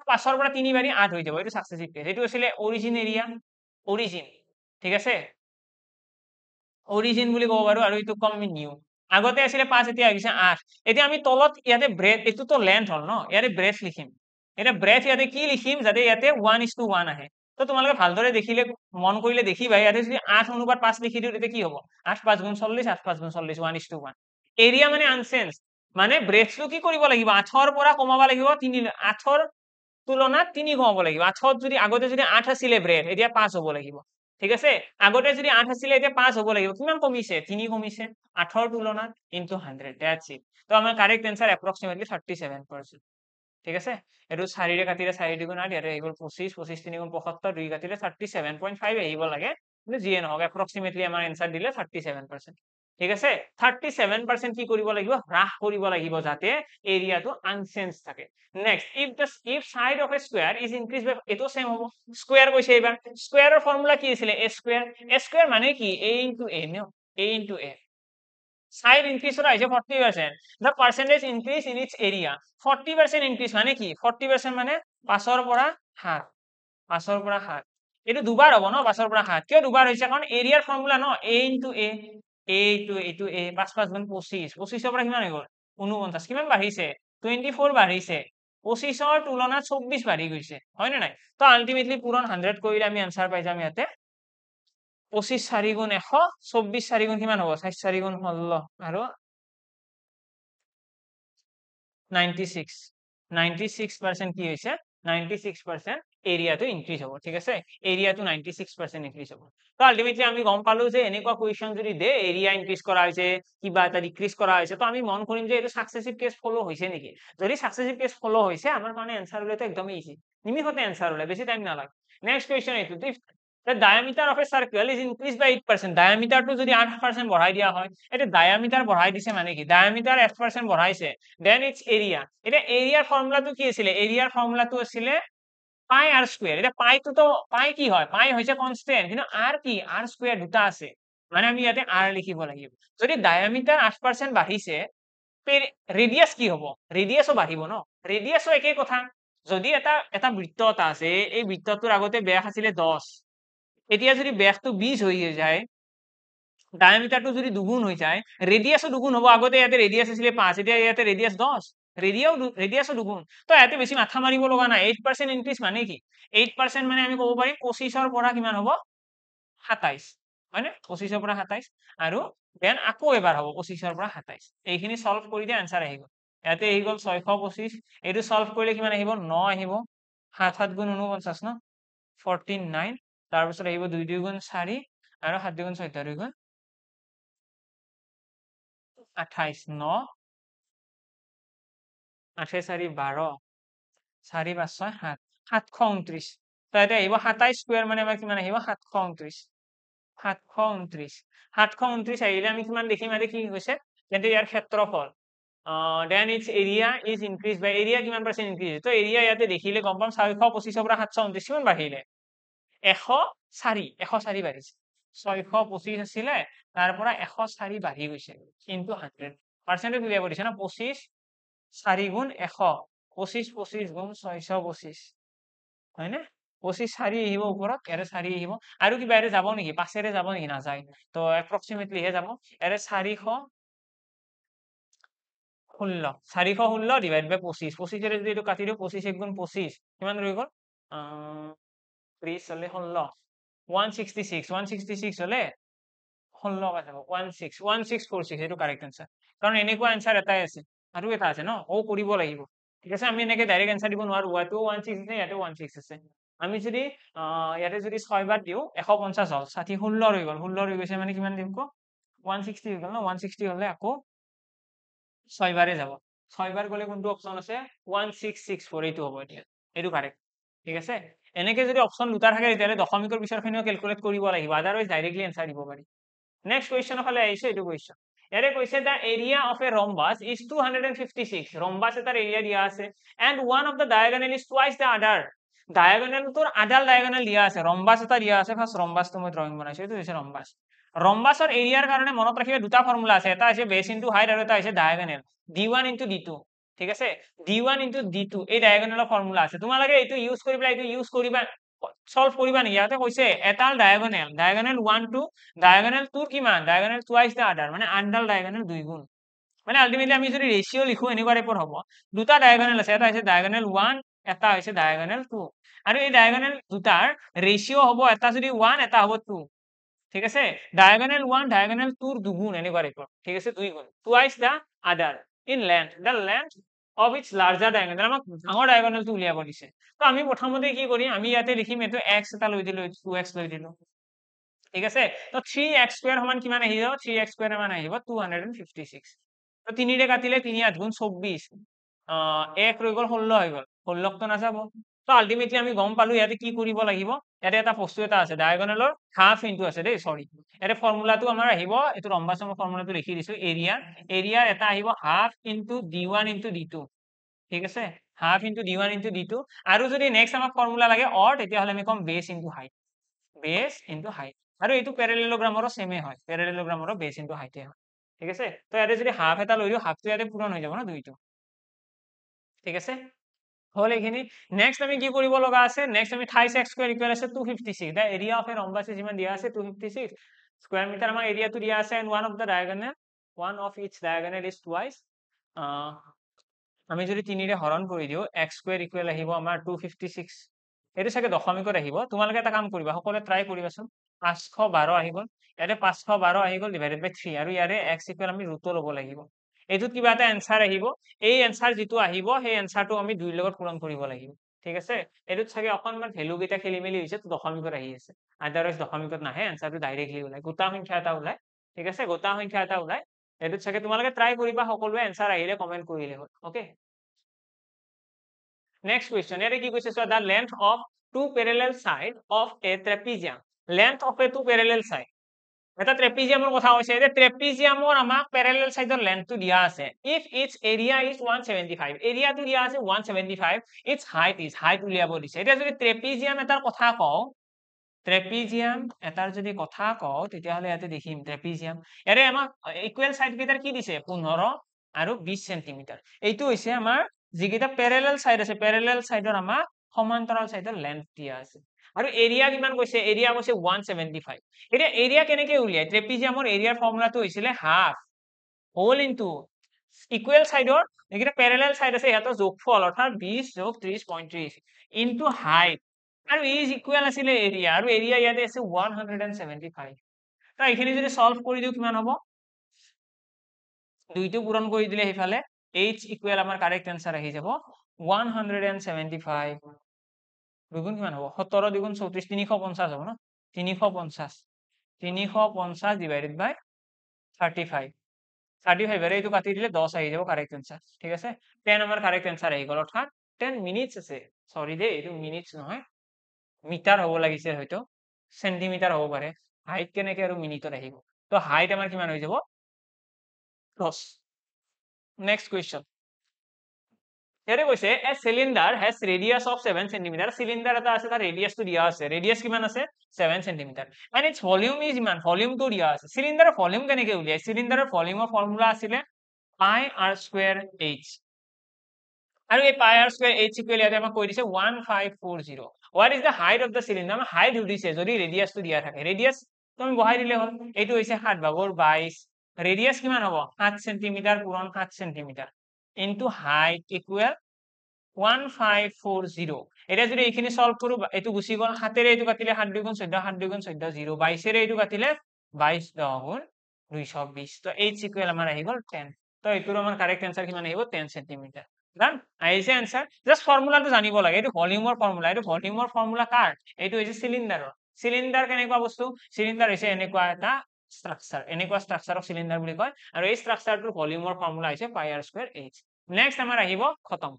5 ৰ পৰা 3 বাঢ়ি 8 হৈ যাব এইটো সাকসেসিভ কেজ এইটো আছিল অৰিজিন এৰিয়া অৰিজিন ঠিক আছে অৰিজিন বুলি কব পাৰো আৰু এইটো কম আমি নিউ আগতে আছিল 5 এতিয়া আহিছে 8 এতিয়া আমি তলত ইয়াতে ব্ৰেথ এটো তো লেন্থ হল ন ইয়াতে ব্ৰেথ লিখিম এটা ব্ৰেথ ইয়াতে কি লিখিম যাতে ইয়াতে 1:1 আহে তো তোমালোকে ভালদৰে দেখিলে মন কৰিলে দেখিবা ইয়াতে যদি 8 অনুপাত 5 লিখি দিও তেতিয়া কি হ'ব 8 5 গুণ 40 8 5 গুণ 40 1:1 এৰিয়া মানে আনচেঞ্জ মানে ব্ৰেথটো কি কৰিব লাগিব 8 ৰ পৰা কমাব লাগিব 3 8 ৰ তুলনাত 3 কমাব লাগিব 8 যদি আগতে যদি 8 আছিল ব্ৰেথ এতিয়া 5 হ'ব লাগিব ঠিক আছে আগতে যদি 8 আছিল এতিয়া 5 হ'ব লাগিব কিমান কমিছে 3 কমিছে 8 ৰ তুলনাত ইনটু 100 দ্যাটস ইট তো আমাৰ কাৰেক্ট आंसर approximately 37% ঠিক আছে এটো 4 ৰে কাটিলে 4 দুগুণ 8 ইয়াতে আহিব 25 25 3 গুণ 75 2 কাটিলে 37.5 আহিব লাগে কিন্তু জিয়ে নহক approximately আমাৰ आंसर দিলে 37% ঠিক আছে 37% কি কৰিব লাগিব হ্ৰাস কৰিব লাগিব যাতে এৰিয়াটো আনচেঞ্জ থাকে next if side of a square is increased by এটো সেম হ'ব স্কয়ার কৈছে এবাৰ স্কয়াৰৰ ফৰ্মুলা কি আছিল a স্কয়ার মানে কি a into a no a into a side increase কৰা হৈছে 40% the percentage increase in its area 40% increase মানে কি 40% মানে 5 ৰ পৰা 7 5 ৰ পৰা 7 এটো দুবাৰ হ'ব ন 5 ৰ পৰা 7 কিয় দুবাৰ হৈছে কাৰণ এৰিয়াৰ ফৰ্মুলা ন a into a into a 5 5 গুণ 25 25 ৰ পৰা কিমান হৈ গ'ল 49 কিমান বাঢ়িছে 24 বাঢ়িছে 25 ৰ তুলনাত 24 বাঢ়ি গৈছে হয় নে নাই তো আলটিমেটলি পূৰণ 100 কৰিলে আমি आंसर পাই যাম ইয়াতে 25 4 গুণ 100 24 4 গুণ কিমান হ'ব 4 4 গুণ 16 আৰু 96 96% কি হৈছে 96% এৰিয়াটো ইনক্ৰিজ হ'ব ঠিক আছে এৰিয়াটো 96% ইনক্ৰিজ হ'ব তো আলটিমেটলি আমি গম পালো যে এনেকুৱা কোৱেশ্চন যদি দে এৰিয়া ইনক্ৰিজ কৰা হৈছে কিবা এটা ডিক্ৰিজ কৰা হৈছে তো আমি মন কৰিম যে এইটো সাকসেসিভ কেস ফলো হৈছে নেকি যদি সাকসেসিভ কেস ফলো হৈছে আমাৰ কাৰণে आंसर উলিয়াটো একদম ইজি নিমিষতে आंसर উলাই বেছি টাইম নালাগে নেক্সট কোৱেশ্চন এইটো the diameter of a circle is increased by 8% diameter টো যদি 8% বঢ়াই দিয়া হয় এটা diameter বঢ়াই দিছে মানে কি diameter 8% বঢ়াইছে then its area এটা এৰিয়াৰ ফৰ্মুলাটো কি আছিল এৰিয়াৰ ফৰ্মুলাটো আছিল পাই r স্কয়ার এটা পাই তো পাই কি হয় পাই হৈছে কনস্ট্যান্ট কিন্তু r কি r স্কয়ার দুটা আছে মানে আমি ইয়াতে r লিখিব লাগিব যদি diameter 8% বাঢ়িছে ৰেডিয়াস কি হ'ব ৰেডিয়াসও বাঢ়িব ন ৰেডিয়াসও একেই কথা যদি এটা বৃত্ত এটা আছে এই বৃত্তটোৰ আগতে ব্যাস আছিল 10 এতিয়া যদি ব্যাসটো 20 হৈ যায় ডায়ামিটাৰটো যদি দুগুণ হৈ যায় ৰেডিয়াসও দুগুণ হ'ব আগতে ইয়াতে ৰেডিয়াস আছিল 5 এতিয়া ইয়াতে ৰেডিয়াস 10 ৰেডিয়াছৰ দুগুণ তো ইয়াতে বেছি মাথা মাৰিব লগা নাই 8% ইনক্ৰিজ মানে কি 8% মানে আমি ক'ব পাৰিম 25ৰ পৰা কিমান হ'ব 27 হয়নে 25ৰ পৰা 27 আৰু দেন আকৌ এবাৰ হ'ব 25ৰ পৰা 27 এইখিনি সলভ কৰি দিয়া আনসাৰ আহি গ'ল ইয়াতে আহি গ'ল 625 এইটো সলভ কৰিলে কিমান আহিব 9 আহিব 7 7 গুণ 49 ন 49 তাৰপিছত আহিব 2 2 গুণ 4 আৰু 7 2 গুণ 14 গুণ 28 9 8 4 12 4 5 6 7 729 তো এটা আহিব 27 স্কয়ার মানে আমাৰ কিমান আহিব 729 729 729 আহিলে আমি কিমান দেখিম আৰু কি হৈছে তেন্তে ইয়াৰ ক্ষেত্ৰফল then its area is increased by area কিমান পাৰ্চেন্ট ইনক্ৰিজ তো এৰিয়া ইয়াতে দেখিলে গম পাম 625 পৰা 729 কিমান বাঢ়িলে 104 বাঢ়িছে 625 আছিলে তাৰ পৰা 104 বাঢ়ি গৈছে কিন্তু 100 পাৰ্চেন্টেজ উলিয়াব দিছে না 25 4 গুণ 100 25 25 গুণ 625 হয়নে 25 4 আহিব ওপৰত এৰে 4 আহিব আৰু কিবা এৰে যাব নেকি পাছেৰে যাব নেকি নাযায় তো এপ্ৰক্সিমেটলি হে যাব এৰে 416 416 ডিভাইড বাই 25 25 এৰে যদি এইটো কাটি দিও 25 1 গুণ 25 কিমান ৰৈ গ'ল 30 হলে 16 166 166 হলে 16 পাই যাব 1646 এইটো কাৰেক্ট আনসাৰ কাৰণ এনেকুৱা আনসাৰ এটাই আছে আৰু এটা আছে ন ও কৰিব লাগিব ঠিক আছে আমি এনেকে ডাইৰেক্ট আনসাৰ দিব নোৱাৰো ইয়াতো 16 আছে ইয়াতো 16 আছে আমি যদি ইয়াতে যদি 6 বাৰ দিও 150 হল 60 16 হৈ গ'ল 16 হৈ গৈছে মানে কিমান দিম কো 160 হৈ গ'ল ন 160 হলে আকৌ 6 বাৰে যাব 6 বাৰ গলে কোনটো অপচন আছে 1664 এইটো হ'ব এতিয়া এইটো কাৰেক্ট ঠিক আছে এনেকে যদি অপচন দুটা থাকে তেতিয়াহলে দশমিকৰ পিছৰখিনিও ক্যালকুলেট কৰিব লাগিব আদাৰৱাইজ ডাইৰেক্টলি আনসাৰ দিব পাৰি নেক্সট কুৱেশ্যনৰ ফালে আহিছে এইটো কুৱেশ্যন ইয়াৰে কৈছে the area of a rhombus is 256 rhombus এটাৰ এৰিয়া দিয়া আছে and one of the diagonal is twice the other ডায়াগোনালটোৰ আদাৰ ডায়াগোনাল দিয়া আছে ৰম্বাস এটা দিয়া আছে ফাৰ্স্ট ৰম্বাসটো মই ড্ৰয়িং বনাইছো এইটো হৈছে ৰম্বাস ৰম্বাসৰ এৰিয়াৰ কাৰণে মনত ৰাখিবা দুটা ফৰ্মুলা আছে এটা আছে বেস ইনটু হাইট আৰু এটা আছে ডায়াগোনাল d1 ইনটু d2 ঠিক আছে d1 ইনটু d2 এই ডায়াগোনালৰ ফৰ্মুলা আছে তোমালোকে এইটো ইউজ কৰিবা এইটো ইউজ কৰিবা সলভ কৰিবা নেকি ইয়াতে কৈছে এটাল ডায়াগোনাল 1 2 ডায়াগোনাল 2 কিমান ডায়াগোনাল টুৱাইস দা আদাৰ মানে আনডাল ডায়াগোনাল দুই গুণ মানে আলটিমেটলি আমি যদি ৰেশিও লিখো এনেকুৱা টাইপৰ হ'ব দুটা ডায়াগোনাল আছে এটা হৈছে ডায়াগোনাল 1 এটা হৈছে ডায়াগোনাল 2 আৰু এই ডায়াগোনাল দুটাৰ ৰেশিও হ'ব এটা যদি 1 এটা হ'ব 2 ঠিক আছে ডায়াগোনাল 1 ডায়াগোনাল 2 ৰ দুগুণ এনেকুৱা টাইপৰ ঠিক আছে দুই গুণ twice the other in length the length of its larger diagonal আমাক ডাঙৰ ডায়াগোনালটো উলিয়াব দিছে তো আমি প্ৰথমতে কি কৰিম আমি ইয়াতে লিখিম এটো x এটা লৈ দিলো 2x লৈ দিলো ঠিক আছে তো 3x স্কয়ার সমান কিমান আহিব 3x স্কয়ার সমান আহিব 256 তো 3 ৰে কাটিলে 3 8 গুণ 24 1 ৰৈ গ'ল 16 হৈ গ'ল 16 তো নাযাব তো আলটিমেটলি আমি গম পালো ইয়াতে কি কৰিব লাগিব ইয়াতে এটা বস্তু এটা আছে ডায়াগোনালৰ হাফ ইনটু আছে দেই সৰি ইয়াতে ফৰ্মুলাটো আমাৰ আহিব এটো ৰম্বাসৰ ফৰ্মুলাটো লিখি দিছো এৰিয়াৰ এটা আহিব half into d1 into d2 ঠিক আছে half into d1 into d2 আৰু যদি নেক্সট আমাক ফৰ্মুলা লাগে অৰ তেতিয়া হলে আমি কম বেস ইনটু হাইট আৰু এইটো প্যাৰালেলোগ্ৰামৰো সেমে হয় প্যাৰালেলোগ্ৰামৰো বেস ইনটু হাইটে হয় ঠিক আছে তো ইয়াতে যদি হাফ এটা লৈ দিও হাফটো ইয়াতে পূৰণ হৈ যাব না দুইটো ঠিক আছে হল এইখিনি নেক্সট আমি কি কৰিব লগা আছে নেক্সট আমি 28x স্কয়াৰ ইকুয়াল আছে 256 দা এৰিয়া অফ এ ৰম্বাস যিমান দিয়া আছে 256 স্কয়াৰ মিটাৰ আমাৰ এৰিয়াটো দিয়া আছে and one of each diagonal is twice আমি যদি 3 ৰে হৰণ কৰি দিও x স্কয়াৰ ইকুয়াল আহিব আমাৰ 256 এটো সাকে দশমিকত আহিব তোমালোকে এটা কাম কৰিবা সকলোৱে ট্ৰাই কৰিবাচোন 512 আহি গল ইয়াতে 512 আহি গল ডিভাইডেড বাই 3 আৰু ইয়াৰে x ইকুয়াল আমি ৰুট ল'ব লাগিব এইটোত কিবা এটা এনসাৰ আহিব এই এনসাৰ যেটো আহিব সেই এনসাৰটো আমি 2 লগত পূৰণ কৰিব লাগিব ঠিক আছে এটোত সাকে অকনমান ভ্যালু কেটা খেলি মেলি হৈছে তো দশমিকত আহি আছে আদাৰৱাইজ দশমিকত নাহে এনসাৰটো ডাইৰেক্টলি ওলাই গোটা সংখ্যা এটা ওলাই ঠিক আছে গোটা সংখ্যা এটা ওলাই এটোত সাকে তোমালোকে ট্রাই কৰিবা সকলোৱে এনসাৰ আহিলে কমেন্ট কৰিলে হ'ল ওকে নেক্সট কোৱেশ্চন ইয়াতে কি কৈছে so the length of two parallel side of a trapezium length of a two parallel side এটা ট্ৰেপিজিয়ামৰ কথা কৈছে এই ট্ৰেপিজিয়ামৰ আমাক প্যাৰালেল সাইডৰ লেন্থটো দিয়া আছে if its area is 175 এৰিয়াটো দিয়া আছে 175 its height উলিয়াব দিছে এটা যদি ট্ৰেপিজিয়াম এটাৰ কথা কও ট্ৰেপিজিয়াম এটাৰ যদি কথা কও তেতিয়া হলে ইয়াতে দেখিম ট্ৰেপিজিয়াম এৰে আমাক ইকুৱেল সাইড কেইটাৰ কি দিছে 15 আৰু 20 সেন্টিমিটাৰ এইটো হৈছে আমাৰ যিকেইটা প্যাৰালেল সাইড আছে প্যাৰালেল সাইডৰ আমাক সমান্তৰাল সাইডৰ লেন্থ দিয়া আছে আৰু এৰিয়া কিমান কৈছে এৰিয়া কৈছে 175 এটা এৰিয়া কেনেকৈ উলিয়ায় ট্ৰেপিজিয়ামৰ এৰিয়াৰ ফৰ্মুলাটো হৈছিল হাফ হোল ইনটু ইকুৱেল সাইডৰ এইকেইটা প্যাৰালাল সাইড আছে ইহঁতৰ যোগফল অৰ্থাৎ 20 যোগ 30.30 ইনটু হাইট আৰু ইজ ইকুৱেল আছিলে এৰিয়া আৰু এৰিয়া ইয়াতে আছে 175 তো এইখিনি যদি সলভ কৰি দিও কিমান হ'ব দুইটো পূৰণ কৰি দিলে সেইফালে h ইকুৱেল আমাৰ কাৰেক্ট আনসাৰ আহি যাব 175 দুগুণ কিমান হ'ব 17 দুগুণ 34 350 হ'ব ন 350 ডিভাইডেড বাই 35 35 এর এইটো কাটি দিলে 10 আহি যাব কারেক্ট আনসার ঠিক আছে 10 আমার কারেক্ট আনসার আহি গল অর্থাৎ 10 মিনিটস আছে সরি দে এইটো মিনিটস নহয় মিটার হ'ব লাগিছে হয়তো সেন্টিমিটার হ'ব পাৰে হাইট কেনেকে আৰু মিনিটত আহিব তো হাইট আমাৰ কিমান হৈ যাব 10 নেক্সট কোৱেশ্চন ইয়াতে কৈছে a cylinder has radius of 7 centimetre cylinder এটা আছে তার রেডিয়াস তো দিয়া আছে রেডিয়াস কিমান আছে 7 centimetre and its volume is ইমান ভলিউম তো দিয়া আছে সিলিন্ডারের ভলিউম কেনেকে উলিয়াই সিলিন্ডারের ভলিউমৰ ফৰ্মুলা আছিল পাই r স্কয়াৰ h আৰু এই পাই r স্কয়াৰ h ইকুৱেল ইয়াতে আমাক কৈ দিছে 1540 what is the height of the cylinder আমাৰ হাইট সুধিছে যদি ৰেডিয়াস তো দিয়া থাকে ৰেডিয়াস তুমি বহাই দিলে হ'ল এইটো হৈছে 7/22 ৰেডিয়াস কিমান হ'ব 7 সেন্টিমিটাৰ পূৰণ 7 সেন্টিমিটাৰ ইনটু হাইট ইকুৱেল 1540 এটা যদি এইখিনি সলভ কৰো এটো গুছি গল 7 এৰে এটো কাটিলে 7 2 গুণ 14 7 2 গুণ 14 0 22 এৰে এটো কাটিলে 22 10 গুণ 220 তো h ইকুৱেল আমাৰ আহি গল 10 তো এটোৰ আমাৰ কাৰেক্ট আনসাৰ কিমান আহিব 10 সেন্টিমিটাৰ ডান আহিছে আনসাৰ জাস্ট ফৰ্মুলাটো জানিব লাগে এটো ভলিউমৰ ফৰ্মুলা এটো ভলিউমৰ ফৰ্মুলা কাৰ এটো হৈছে সিলিন্ডাৰৰ সিলিন্ডাৰ কেনেকুৱা বস্তু সিলিন্ডাৰ হৈছে এনেকুৱা এটা স্ট্ৰাকচাৰ এনেকুৱা স্ট্ৰাকচাৰক সিলিন্ডাৰ বুলি কয় আৰু এই স্ট্ৰাকচাৰটোৰ ভলিউমৰ ফৰ্মুলা হৈছে পাই r স্কয়াৰ h নেক্সট আমাৰ আহিব খতম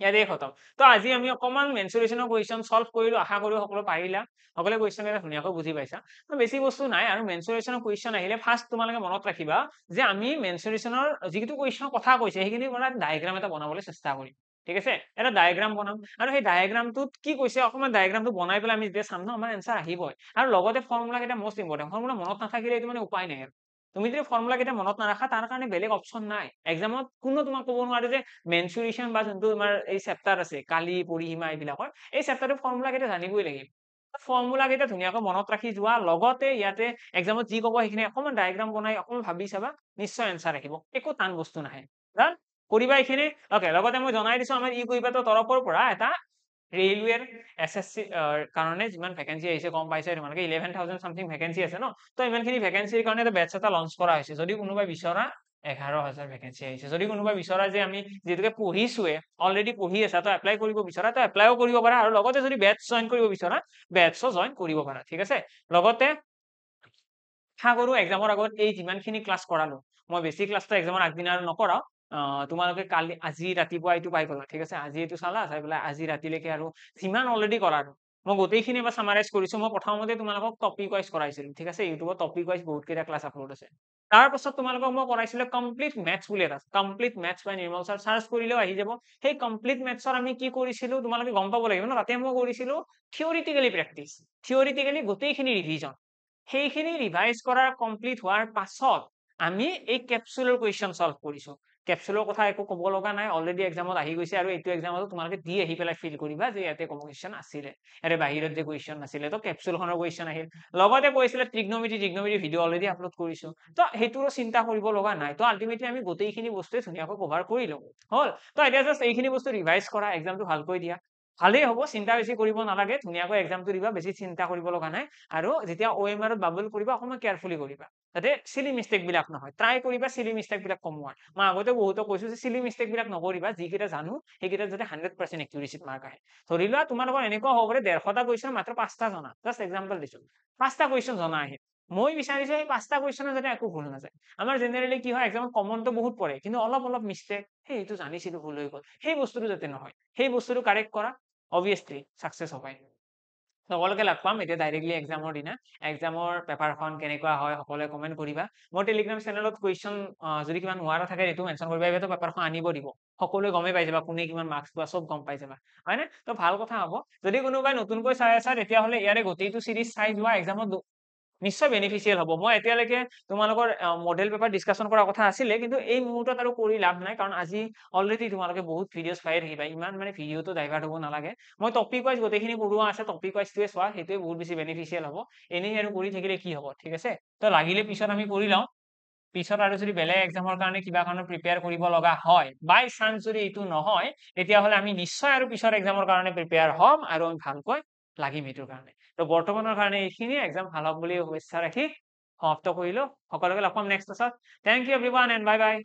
ইয়াতে খতম তো আজি আমি অকমান মেনচুৰেশনৰ কোৱেশ্চন সলভ কৰিলো আশা কৰো সকলো পাৰিলা সকলে কোৱেশ্চন এটা ধুনীয়াকৈ বুজি পাইছা বেছি বস্তু নাই আৰু মেনচুৰেশনৰ কোৱেশ্চন আহিলে ফাৰ্স্ট তোমালোকে মনত ৰাখিবা যে আমি মেনচুৰেশনৰ যিটো কোৱেশ্চনৰ কথা কৈছে সেইখিনি পৰা ডায়াগ্ৰাম এটা বনাবলৈ চেষ্টা কৰিম ঠিক আছে এটা ডায়াগ্ৰাম বনাম আৰু সেই ডায়াগ্ৰামটোত কি কৈছে অকমান ডায়াগ্ৰামটো বনাই পেলাই আমি যেতিয়া চাম ন আমাৰ এনসাৰ আহিবই আৰু লগতে ফৰ্মুলা কেইটা মোস্ট ইম্পৰ্টেন্ট ফৰ্মুলা মনত নাথাকিলে এইটো মানে উপায় নাই তুমি যদি ফৰ্মুলা কেইটা মনত নাৰাখা তাৰ কাৰণে বেলেগ অপচন নাই এক্সামত কোনো তোমাক ক'ব নোৱাৰে যে মেনচুৰেশন বা যোনটো তোমাৰ এই চেপ্টাৰ আছে কালি পৰিসীমা এইবিলাকৰ এই চেপ্টাৰটো ফৰ্মুলা কেইটা জানিবই লাগিব ফৰ্মুলা কেইটা ধুনীয়াকৈ মনত ৰাখি যোৱা লগতে ইয়াতে এক্সামত যি ক'ব সেইখিনি অকমান ডায়াগ্ৰাম বনাই অকমান ভাবি চাবা নিশ্চয় এনসাৰ আহিব একো টান বস্তু নাহে ডান কৰিবা এইখিনি ওকে লগতে মই জনাই দিছো আমাৰ ই কুইবাতৰ তৰফৰ পৰা এটা ৰেলৱেৰ এসএসসি কাৰণে যিমান ভ্যাকেন্সি আহিছে কম পাইছে তোমালোকে 11000 সামথিং ভ্যাকেন্সি আছে ন তো ইমানখিনি ভ্যাকেন্সিৰ কাৰণে এটা বেটচ এটা লঞ্চ কৰা হৈছে যদি কোনোবাই বিচৰা 11000 ভ্যাকেন্সি আহিছে যদি কোনোবাই বিচৰা যে আমি যেটোকে পঢ়িছোৱে অলৰেডি পঢ়ি আছা তো এপ্লাই কৰিব বিচৰা তো এপ্লাইও কৰিব পাৰা আৰু লগতে যদি বেটচ জয়েন কৰিব বিচৰা বেটচও জয়েন কৰিব পাৰা ঠিক আছে লগতে আশা কৰো এক্সামৰ আগত এই যিমানখিনি ক্লাছ কৰালো মই বেছি ক্লাছটো এক্সামৰ আগদিনা আৰু নকৰাও তোমালোকে কালি আজি ৰাতিপুৱা এইটো পাই গলা ঠিক আছে আজি এইটো চালা চাই পেলাই আজি ৰাতিলৈকে আৰু যিমান অলৰেডি কৰালো মই গোটেইখিনি এবাৰ সামাৰাইজ কৰিছো মই প্ৰথমতে তোমালোকক টপিক ওয়াইজ কৰাইছিলো ঠিক আছে ইউটিউবত টপিক ওয়াইজ বহুত কেইটা ক্লাছ আপলোড আছে তাৰ পাছত তোমালোকক মই কৰাইছিলো কমপ্লিট ম্যাথছ বুলি এটা কমপ্লিট ম্যাথছ বাই নিৰ্মল স্যাৰ সাৰ্চ কৰিলেও আহি যাব সেই কমপ্লিট ম্যাথছৰ আমি কি কৰিছিলো তোমালোকে গম পাব লাগিব ন তাতে মই কৰিছিলো থিওৰিটিক্যালি প্ৰেক্টিস থিওৰিটিক্যালি গোটেইখিনি ৰিভিজন সেইখিনি ৰিভাইজ কৰাৰ কমপ্লিট হোৱাৰ পাছত আমি এই ক্যাপসুলৰ কোৱেশ্চন সলভ কৰিছো ক্যাপসুলৰ কথা একো ক'ব লগা নাই অলৰেডি এক্সামত আহি গৈছে আৰু এইটো এক্সামত তোমালোকে দি আহি পেলাই ফিল কৰিবা যে ইয়াতে কোৱেশ্চন আছিলে আৰে বাহিৰত যে কোৱেশ্চন নাছিলে তো ক্যাপসুলখনৰ কোৱেশ্চন আহিল লগতে কৈছিলে ট্ৰিগনোমেট্ৰি ভিডিও অলৰেডি আপলোড কৰিছো তো হেতুৰো চিন্তা কৰিব লগা নাই তো আলটিমেটলি আমি গোটেইখিনি বস্তু ধুনীয়াকৈ কভাৰ কৰিলো হল তো এতিয়া জাস্ট এইখিনি বস্তু ৰিভাইজ কৰা এক্সামটো ভালকৈ দিয়া ভালেই হ'ব চিন্তা বেছি কৰিব নালাগে ধুনীয়াকৈ এক্সামটো দিবা বেছি চিন্তা কৰিব লগা নাই আৰু যেতিয়া ওএমআৰত বাবল কৰিবা অকমান কেয়াৰফুলি কৰিবা যাতে সিলি মিস্টেক বিলাক নহয় ট্ৰাই কৰিবা সিলি মিস্টেক বিলাক কমোৱাৰ মই আগতে বহুতো কৈছো যে সিলি মিস্টেক বিলাক নকৰিবা যিকেইটা জানো সেইকেইটা যাতে 100% একিউৰেচিত মাৰ্ক আহে ধৰি লোৱা তোমালোকৰ এনেকুৱা হ'ব পাৰে 150টা কুৱেশ্চন মাত্ৰ 5টা জনা জাস্ট এক্সাম্পল দিছো 5টা কুৱেশ্চন জনা আহে মই বিচাৰিছো এই 5টা কুৱেশ্চনৰ যাতে একো ভুল নাযায় আমাৰ জেনাৰেলি কি হয় এক্সামত কমনটো বহুত পৰে কিন্তু অলপ অলপ মিস্টেক এইটো জানিছিলো ভুল হৈ গল সেই বস্তুটো যাতে নহয় সেই বস্তুটো কাৰেক্ট কৰা অবভিয়াসলি সাকসেস হবাই সকলোকে লগ পাম এতিয়া ডাইৰেক্টলি এক্সামৰ দিনা এক্সামৰ পেপাৰখন কেনেকুৱা হয় সকলোৱে কমেন্ট কৰিবা মোৰ টেলিগ্ৰাম চেনেলত কোৱেশ্চন যদি কিমান নোৱাৰা থাকে এইটো মেনশন কৰিবা এইটো পেপাৰখন আনিব দিব সকলোৱে গমে পাই যাবা কোনে কিমান মাৰ্কস পোৱা সব গম পাই যাবা হয়নে তো ভাল কথা হ'ব যদি কোনোবাই নতুনকৈ চাই আছা তেতিয়া হলে ইয়াৰে গোটেইটো সিৰিজ চাই যোৱা এক্সামত নিশ্চয় বেনিফিচিয়েল হ'ব মই এতিয়ালৈকে তোমালোকৰ মডেল পেপাৰ ডিসকাশন কৰাৰ কথা আছিলে কিন্তু এই মুহূৰ্তত আৰু কৰি লাভ নাই কাৰণ আজি অলৰেডি তোমালোকে বহুত ভিডিঅ'ছ পাই থাকিবা ইমান মানে ভিডিঅ'টো ডাইভাৰ্ট হ'ব নালাগে মই টপিক ওয়াইজ গোটেইখিনি পঢ়োৱা আছে টপিক ওয়াইজটোৱে চোৱা সেইটোৱে বহুত বেছি বেনিফিচিয়েল হ'ব এনেই আৰু কৰি থাকিলে কি হ'ব ঠিক আছে তো লাগিলে পিছত আমি কৰি লওঁ পিছত আৰু যদি বেলেগ এক্সামৰ কাৰণে কিবা কাৰণে প্ৰিপেয়াৰ কৰিব লগা হয় বাই চান্স যদি এইটো নহয় তেতিয়াহ'লে আমি নিশ্চয় আৰু পিছৰ এক্সামৰ কাৰণে প্ৰিপেয়াৰ হ'ম আৰু আমি ভালকৈ লাগিম এইটোৰ কাৰণে তো বৰ্তমানৰ কাৰণে এইখিনি এক্সাম ভাল হওক বুলি শুভেচ্ছা ৰাখি সমাপ্ত কৰিলো সকলোকে লগ পাম নেক্সট ক্লাছত thank you everyone and bye by